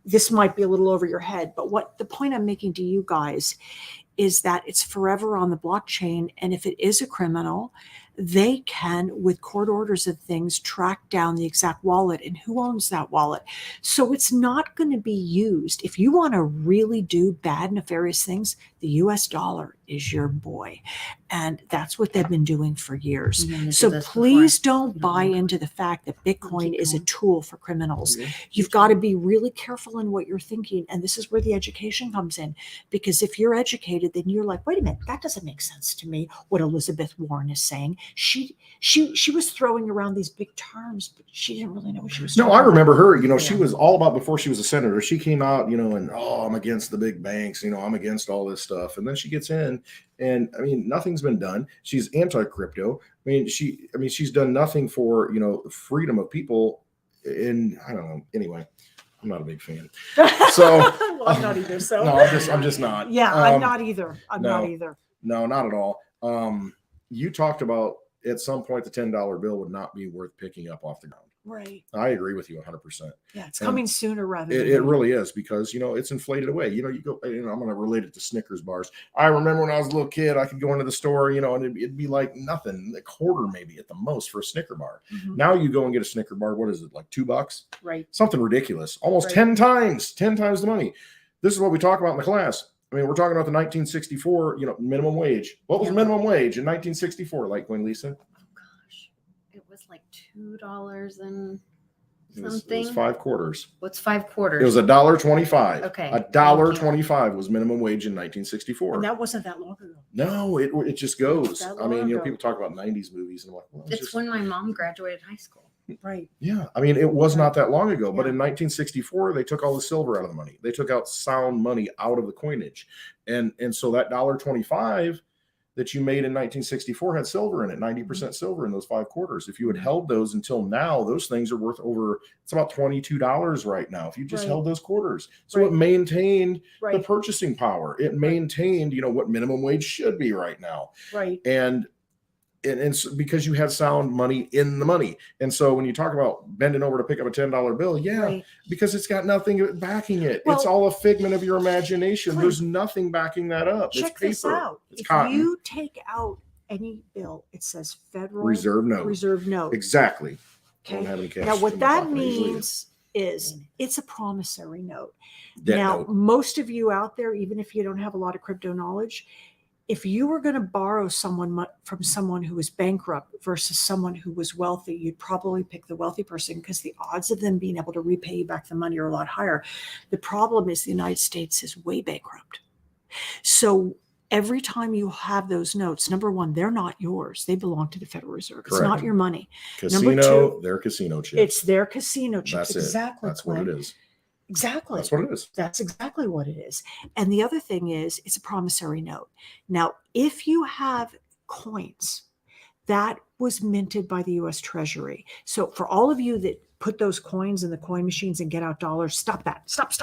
This might be a little over your head, but what the point I'm making to you guys is that it's forever on the blockchain. And if it is a criminal, they can, with court orders and things, track down the exact wallet and who owns that wallet. So it's not going to be used. If you want to really do bad, nefarious things, the US dollar is your boy. And that's what they've been doing for years. So please don't buy into the fact that Bitcoin is a tool for criminals. You've got to be really careful in what you're thinking. And this is where the education comes in. Because if you're educated, then you're like, wait a minute, that doesn't make sense to me, what Elizabeth Warren is saying. She was throwing around these big terms, but she didn't really know what she was talking I about. remember her, she was all about, before she was a senator, she came out, and, I'm against the big banks, I'm against all this stuff. And then she gets in and, nothing's been done. She's anti-crypto. She's done nothing for, freedom of people. And I don't know. Anyway, I'm not a big fan. So well, I'm not either. So no, I'm just not. Yeah, I'm not either. Not either. No, not at all. You talked about at some point the $10 bill would not be worth picking up off the ground. Right. I agree with you 100%. Yeah, it's coming sooner rather than it really is, because it's inflated away. You go, I'm going to relate it to Snickers bars. I remember when I was a little kid, I could go into the store, and it'd be like nothing, a quarter maybe at the most for a Snicker bar. Now you go and get a Snicker bar, what is it, like $2? Right. Something ridiculous, almost 10 times the money. This is what we talk about in the class. We're talking about the 1964, minimum wage. What was minimum wage in 1964, Litecoin Lisa? It was like $2 and It something. was 5 quarters. What's 5 quarters? It was $1.25. Okay. $1.25 was minimum wage in 1964. And that wasn't that long ago. No, it just goes. Ago. People talk about 90s movies, and I'm like, well, it's when my mom graduated high school. Right. Yeah. It was not that long ago, but in 1964, they took all the silver out of the money. They took out sound money out of the coinage. And so that $1.25 that you made in 1964 had silver in it, 90% silver in those 5 quarters. If you had held those until now, those things are worth it's about $22 right now. If you just held those quarters. So it maintained the purchasing power. It maintained, what minimum wage should be right now. Right. And so because you have sound money in the money. And so when you talk about bending over to pick up a $10 bill, because it's got nothing backing it. Well, it's all a figment of your imagination. There's nothing backing that up. Check this out. If you take out any bill, it says Federal Reserve note. Exactly. Okay. Now what that means is it's a promissory note. Debt Now, note. most of you out there, even if you don't have a lot of crypto knowledge, if you were going to borrow from someone who was bankrupt versus someone who was wealthy, you'd probably pick the wealthy person because the odds of them being able to repay you back the money are a lot higher. The problem is the United States is way bankrupt. So every time you have those notes, number one, they're not yours. They belong to the Federal Reserve. It's Correct. not your money. Casino, Number two, their casino chips. it's their casino chips. That's Exactly. it. That's what it is. Exactly. That's what it is. That's exactly what it is. And the other thing is it's a promissory note. Now, if you have coins, that was minted by the US Treasury. So for all of you that put those coins in the coin machines and get out dollars, stop that. Stop.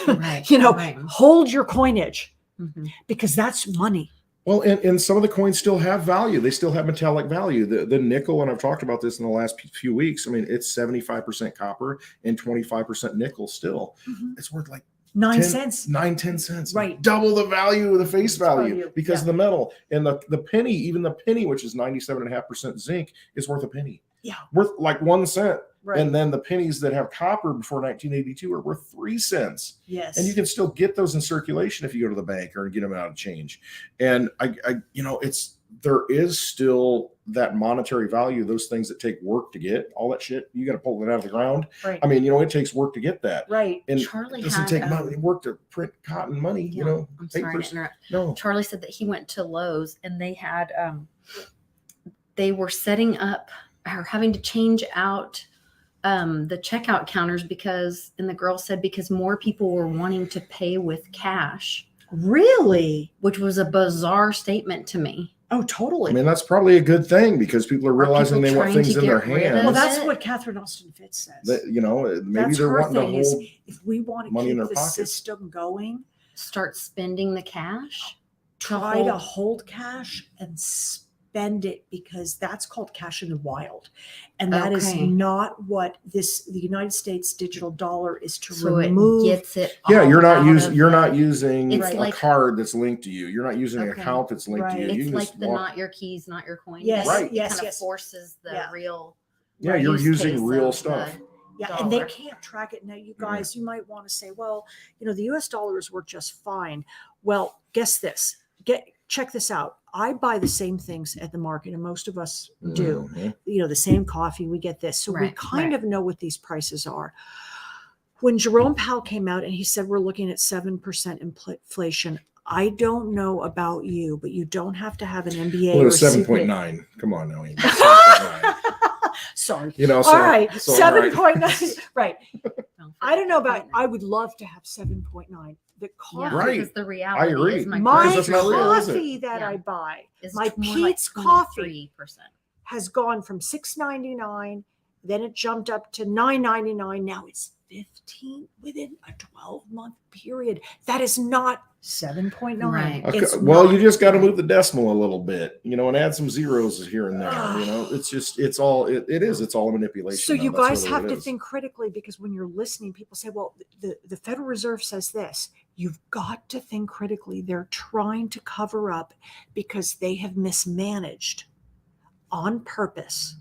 Right. Right. Hold your coinage Mhm. because that's money. Well, and some of the coins still have value. They still have metallic value. The nickel, and I've talked about this in the last few weeks. I mean, it's 75% copper and 25% nickel still. Mhm. It's worth like 9 cents. 10 cents. Right. Double the value of the face value value, because yeah. of the metal. And the penny, even the penny, which is 97.5% zinc, is worth a penny. Yeah. Worth like 1 cent. Right. And then the pennies that have copper before 1982 are worth 3 cents. Yes. And you can still get those in circulation if you go to the bank or get them out of change. And there is still that monetary value, those things that take work to get, all that shit. You got to pull it out of the ground. Right. I mean, it takes work to get that. Right. And Charlie it doesn't had, take money, work to print cotton money, Yeah, I'm sorry to papers. interrupt. No. Charlie said that he went to Lowe's and they had they were setting up or having to change out the checkout counters because the girl said because more people were wanting to pay with cash, Really? which was a bizarre statement to me. Oh, totally. I mean, that's probably a good thing because people are realizing people they want trying things to in their get rid of hands. well, that's it. what Catherine Austin Fitz says. That, maybe That's they're her wanting to thing is hold. if we want to money in keep their the pockets. system going, Start spending the cash. try to hold cash and spend it because that's called cash in the wild. And that is Okay. not what the United States digital dollar is to So remove. it gets it. Yeah, all you're not out using of you're the- not using It's a like- card that's linked to you. You're not using an Okay. account that's linked to you. Right. You It's can like just the walk- not your keys, not your coin. Yes, thing. Right. It yes, kind yes. of forces the Yeah. real. Yeah, you're use using case real of stuff. the Yeah, and they dollar. can't track it. Now, you guys, you might want to say, well, the US dollars work just fine. Well, guess this. Check this out. I buy the same things at the market, and most of us do. Mhm. The same coffee, we get this. So we Right, kind right. of know what these prices are. When Jerome Powell came out and he said we're looking at 7% inflation, I don't know about you, but you don't have to have an MBA Well, it or was CPA. 7.9. Come on now, Amy. 7.9. Sorry. So, All right, so, all right. 7.9. Right. Don't I don't know about. forget I would love to have 7.9. The Yeah, coffee, Right. because the reality agree. is my my That's not real, is it? coffee that Yeah. I buy is my more like Pete's coffee 23%. has gone from $6.99, then it jumped up to $9.99. Now it's 15 within a 12-month period. That is not 7.9. Right. Okay, It's well, not. you just got to move the decimal a little bit, and add some zeros here and there. It's all a manipulation. So though. you That's guys really have what it to is. think critically because when you're listening, people say, well, the Federal Reserve says this. You've got to think critically. They're trying to cover up because they have mismanaged on purpose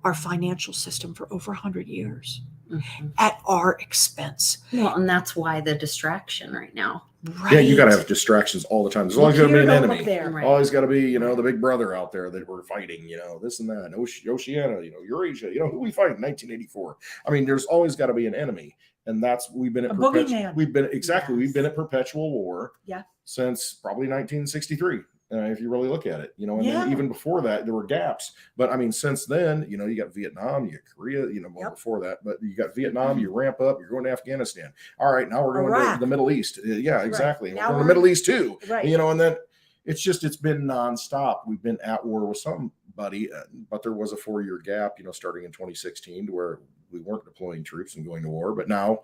our financial system for over 100 years Mhm. at our expense. Well, and that's why the distraction right now. Right. Yeah, you got to have distractions all the time. There's always Look going to be here, an don't look enemy. there. Right. Always got to be, the big brother out there that we're fighting, this and that. Oceania, Eurasia, who we fight in 1984. I mean, there's always got to be an enemy. And we've been at A boogeyman. we've been Yes. at perpetual war Yeah. since probably 1963. If you really look at it, and Yeah. then even before that, there were gaps. But I mean, since then, you got Vietnam, you got Korea, Yep. before that, but you got Vietnam, you ramp up, you're going to Afghanistan. All right, now we're going to Iraq. the Middle East. Yeah, exactly. Now We're in the we're- Middle East too, Right. and then it's been nonstop. We've been at war with somebody, but there was a 4-year gap, starting in 2016 to where we weren't deploying troops and going to war. But now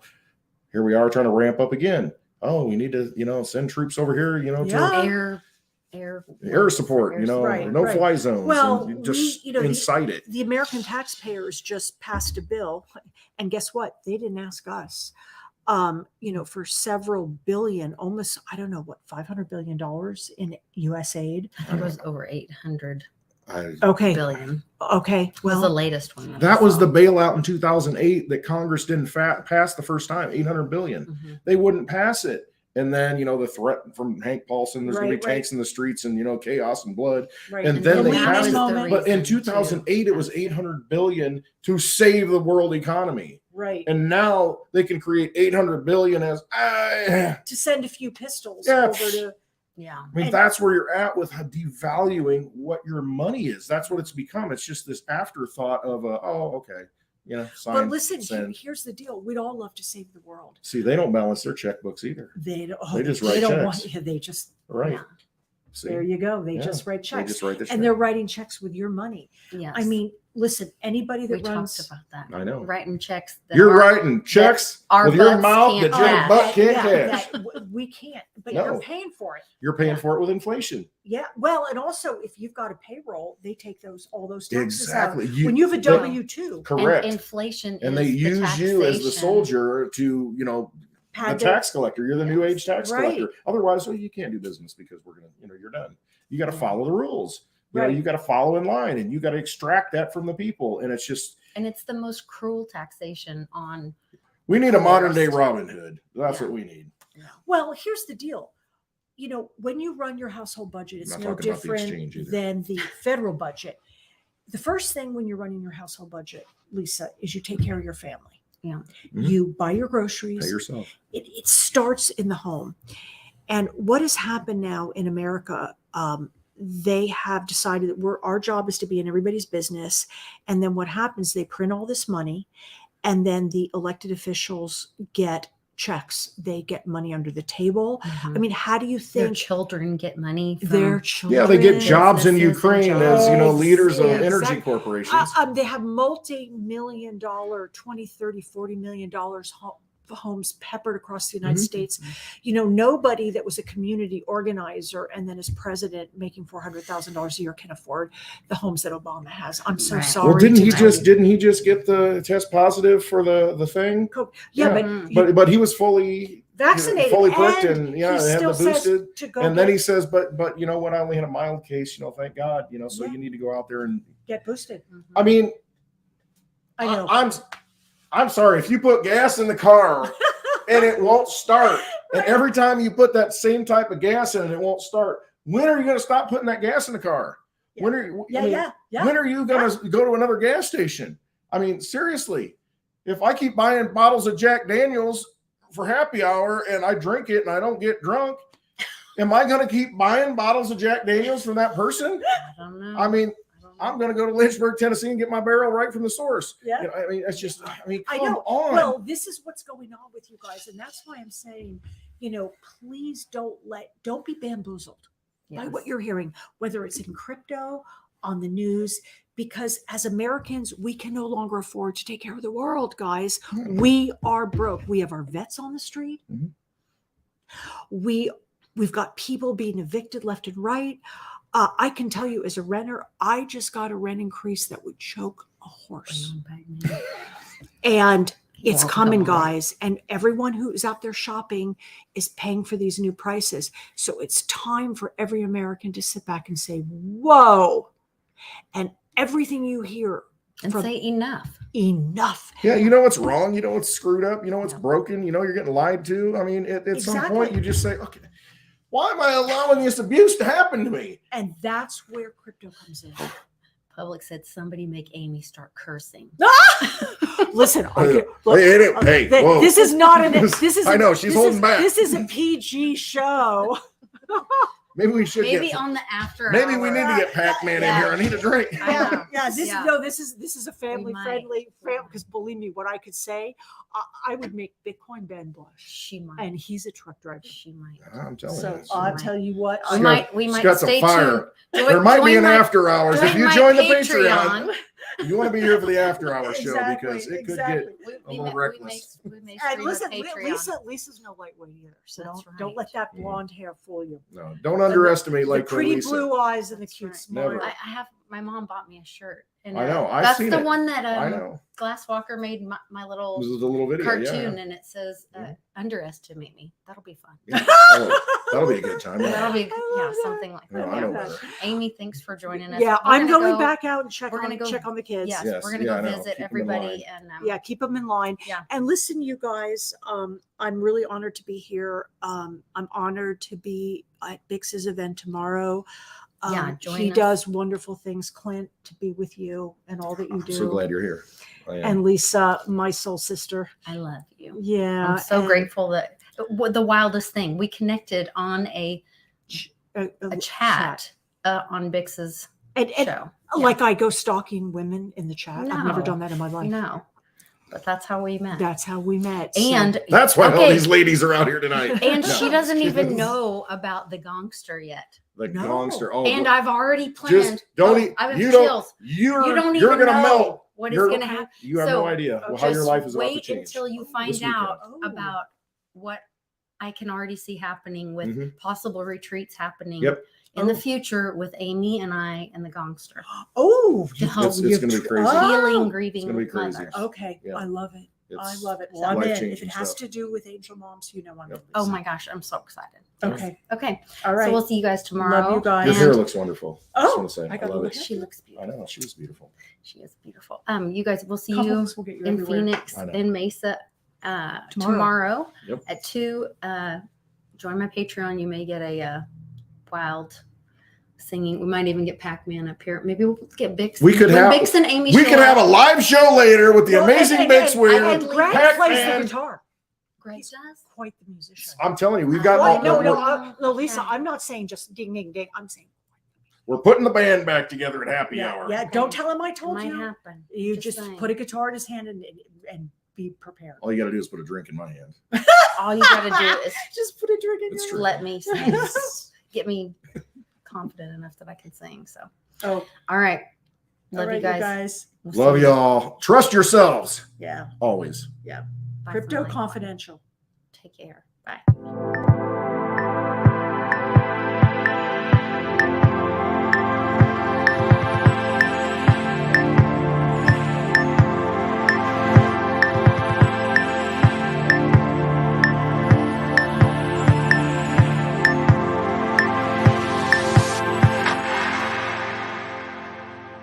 here we are trying to ramp up again. Oh, we need to, send troops over here, Yeah. Air air support, Right, no right. fly zones. Well, and just the- incite it. The American taxpayers just passed a bill, and guess what? They didn't ask us. For several billion, almost, I don't know what, $500 billion in U.S. aid. I think it was over 800. Okay. billion. Okay. Was the Well, latest one. That was the bailout in 2008 that Congress didn't pass the first time, 800 billion. Mhm. They wouldn't pass it. And then, the threat from Hank Paulson, there's going to be Right, tanks in the streets and, chaos and blood. right. And then they that passed was it. the But in reason 2008, to it was pass it. 800 billion to save the world economy. Right. And now they can create 800 billion as, To send a few pistols Yeah. over to. Yeah. I mean, And- that's where you're at with devaluing what your money is. That's what it's become. It's just this afterthought of, okay, sign, But listen, send. here's the deal. We'd all love to save the world. See, they don't balance their checkbooks either. They don't. They just write don't checks. Want, they just. Right. Yeah. See, There you go. They Yeah. just write they checks, just write the check. and they're writing checks with your money. Yes. I mean, listen. Anybody we that runs. talked about that. I know. Writing checks. that You're are- writing checks our with your butts mouth that can't your cash. butt can't yeah, cash. we can't. But No. you're paying for it. You're paying Yeah. for it with inflation. Yeah. Well, and also if you've got a payroll, they take all those taxes Exactly. out. When you have a they- W-2, correct. And inflation And is they the use you as the taxation. soldier to, the pad their- tax collector. You're the new age tax Right. collector. Otherwise, you can't do business because we're going to, you're done. You got to Yeah. follow the rules. Right. You got to follow in line and you got to extract that from the people. And it's just, And it's the most cruel taxation on. we need a modern day Forced. Robin Hood. That's Yeah. what we need. Well, here's the deal. When you run your household budget, it's I'm no not talking about the different exchange either. than the federal budget. The first thing when you're running your household budget, Lisa, is you take care of your family. Yeah. Mhm. You buy your groceries. Pay yourself. It starts in the home. And what has happened now in America, they have decided that our job is to be in everybody's business. And then what happens, they print all this money, and then the elected officials get checks. They get money under the table. I mean, how do you Their think children get money from their children? Yeah, they get jobs in businesses and Ukraine as, jobs. leaders of Exactly. energy corporations. They have multi-million-dollar, $20, $30, $40 million homes peppered across the United Mhm. States. Nobody that was a community organizer and then is president making $400,000 a year can afford the homes that Obama has. I'm so Right. sorry. Well, didn't to he tell just you. didn't he just get the test positive for the thing? Yeah, Mhm. But he was fully vaccinated, fully pricked and and he had still the says boosted. to go And then get, he says, but you know what? I only had a mild case. Thank God. So Yeah. you need to go out there and. get boosted. Mhm. I mean, I know. I'm sorry if you put gas in the car and it won't start, and every time you put that same type of gas in, it won't start. When are you going to stop putting that gas in the car? Yeah. When are you? Yeah. When are you going to go to another gas station? I mean, seriously, if I keep buying bottles of Jack Daniels for happy hour and I drink it and I don't get drunk, am I going to keep buying bottles of Jack Daniels from that person? I don't know. I mean, I don't know. I'm going to go to Lynchburg, Tennessee and get my barrel right from the source. Yeah. I mean, it's just, I come know. on. Well, this is what's going on with you guys. And that's why I'm saying, please don't be bamboozled by what Yes. you're hearing, whether it's in crypto, on the news, because as Americans, we can no longer afford to take care of the world, guys. We are broke. We have our vets on the street. Mhm. We've got people being evicted left and right. I can tell you as a renter, I just got a rent increase that would choke a horse. And it's Walk coming, the walk. guys. And everyone who's out there shopping is paying for these new prices. So it's time for every American to sit back and say, whoa. And everything you hear, And from- say enough. enough. Yeah, you know what's wrong. You know what's screwed up. You know what's Yeah. broken. You're getting lied to. I mean, at some Exactly. point, you just say, okay, why am I allowing this abuse to happen to me? And that's where crypto comes in. Public said somebody make Amy start cursing. Listen, Hey, whoa. this is not an. This is. I know, she's holding back. This is a PG show. Maybe we should Maybe get. on the after. Maybe we hour. need to get Pac-Man Yeah. in here. I need a drink. I know. Yeah, this Yeah. this is a family might. friendly because believe me, what I could say, I would make Bitcoin Ben blush, She might. and he's a truck driver. She might. I'm telling So you. I'll might. tell you what, We She's might. got- We she's might got some stay fire. tuned. There might be an my- after hours. If join you my join the Patreon, Patreon. you want to be here for the after hour show Exactly, because it could exactly. get. We little may- reckless. We may and stream a listen, Patreon. Lisa's no lightweight either. So That's don't right. let that blonde hair fool you. No, don't underestimate The like pretty Lisa. blue eyes and the That's cute right. smile. Never. I have my mom bought me a shirt. And I know. I've that's seen the it. one that I know. Glasswalker made my little This is the little video. cartoon, Yeah. and it says underestimate me. That'll be fun. Yeah. Oh, that'll be a good time. That'll be I love that. something like No, that. I know Yeah. better. Amy, thanks for joining us. Yeah, We're I'm gonna going go- back out and check we're gonna on go- check on the kids. Yes, Yes, we're gonna yeah, I go know. visit Keep 'em in everybody, line. and Yeah, keep them in line. Yeah. And listen, you guys, I'm really honored to be here. I'm honored to be at Bix's event tomorrow. Yeah, join he us. does wonderful things, Clint, to be with you and all that you I'm do. so glad you're here. I am. And Lisa, my soul sister. I love you. Yeah. I'm so and grateful that the wildest thing, we connected on a chat on Bix's And show. Yeah. like I go stalking women in the chat. I've never No. done that in my life. No, but that's how we met. That's how we met. So- And That's why all okay, these ladies are out here tonight. and No. she doesn't even know about the gongster yet. The No. gongster. Oh, And look, I've already planned. just don't. I have You don't. chills. You're You don't you're even gonna know melt. what is You're- going to happen. You have So, no idea how your Just life is about to wait change. until you This find weekend. out Oh. about what I can already see happening with Mhm. possible retreats happening Yep. in the Oh. future with Amy and I and the gongster. Oh, To help It's gonna be crazy. Healing, Oh, grieving gonna be crazy. mothers. okay. Yeah. I love it. I It's love it. Well, I'm in. If life-changing it has stuff. to do with angel moms, you know I'm Yep. in. Oh Lisa. my gosh, I'm so excited. Okay. Okay. All right. So we'll see you guys tomorrow. Love you guys. Your And hair looks wonderful. Oh, Just want to say, I I gotta love look it. at she looks I beautiful. know she was beautiful. She is beautiful. You guys, we'll see you Compliments will get you in everywhere. Phoenix, I know. in Mesa tomorrow Yep. at 2. Join my Patreon. You may get a wild singing. We might even get Pac-Man up here. Maybe we'll get Bix. We could when have- Bix and Amy. We show could have a up. live show later with the Well, amazing Bix Weir. and Greg Pac-Man. plays the guitar. Greg He's does. quite the musician. I'm telling you, we've got. Oh, What? No, no, no, Lisa. okay. I'm not saying just ding, ding, ding. I'm saying, We're putting the band back together at happy yeah, hour. yeah. Okay. Don't tell him I It told might you. happen. You just saying. put a guitar in his hand and be prepared. All you got to do is put a drink in my hand. All you got to do is Just put a drink in It's your true. let me sing. Get me confident enough that I can sing. So, Oh, all right. all Love right, you guys. We'll Love see you. y'all. Trust yourselves Yeah. always. Bye for Crypto now. confidential. Take care. Bye.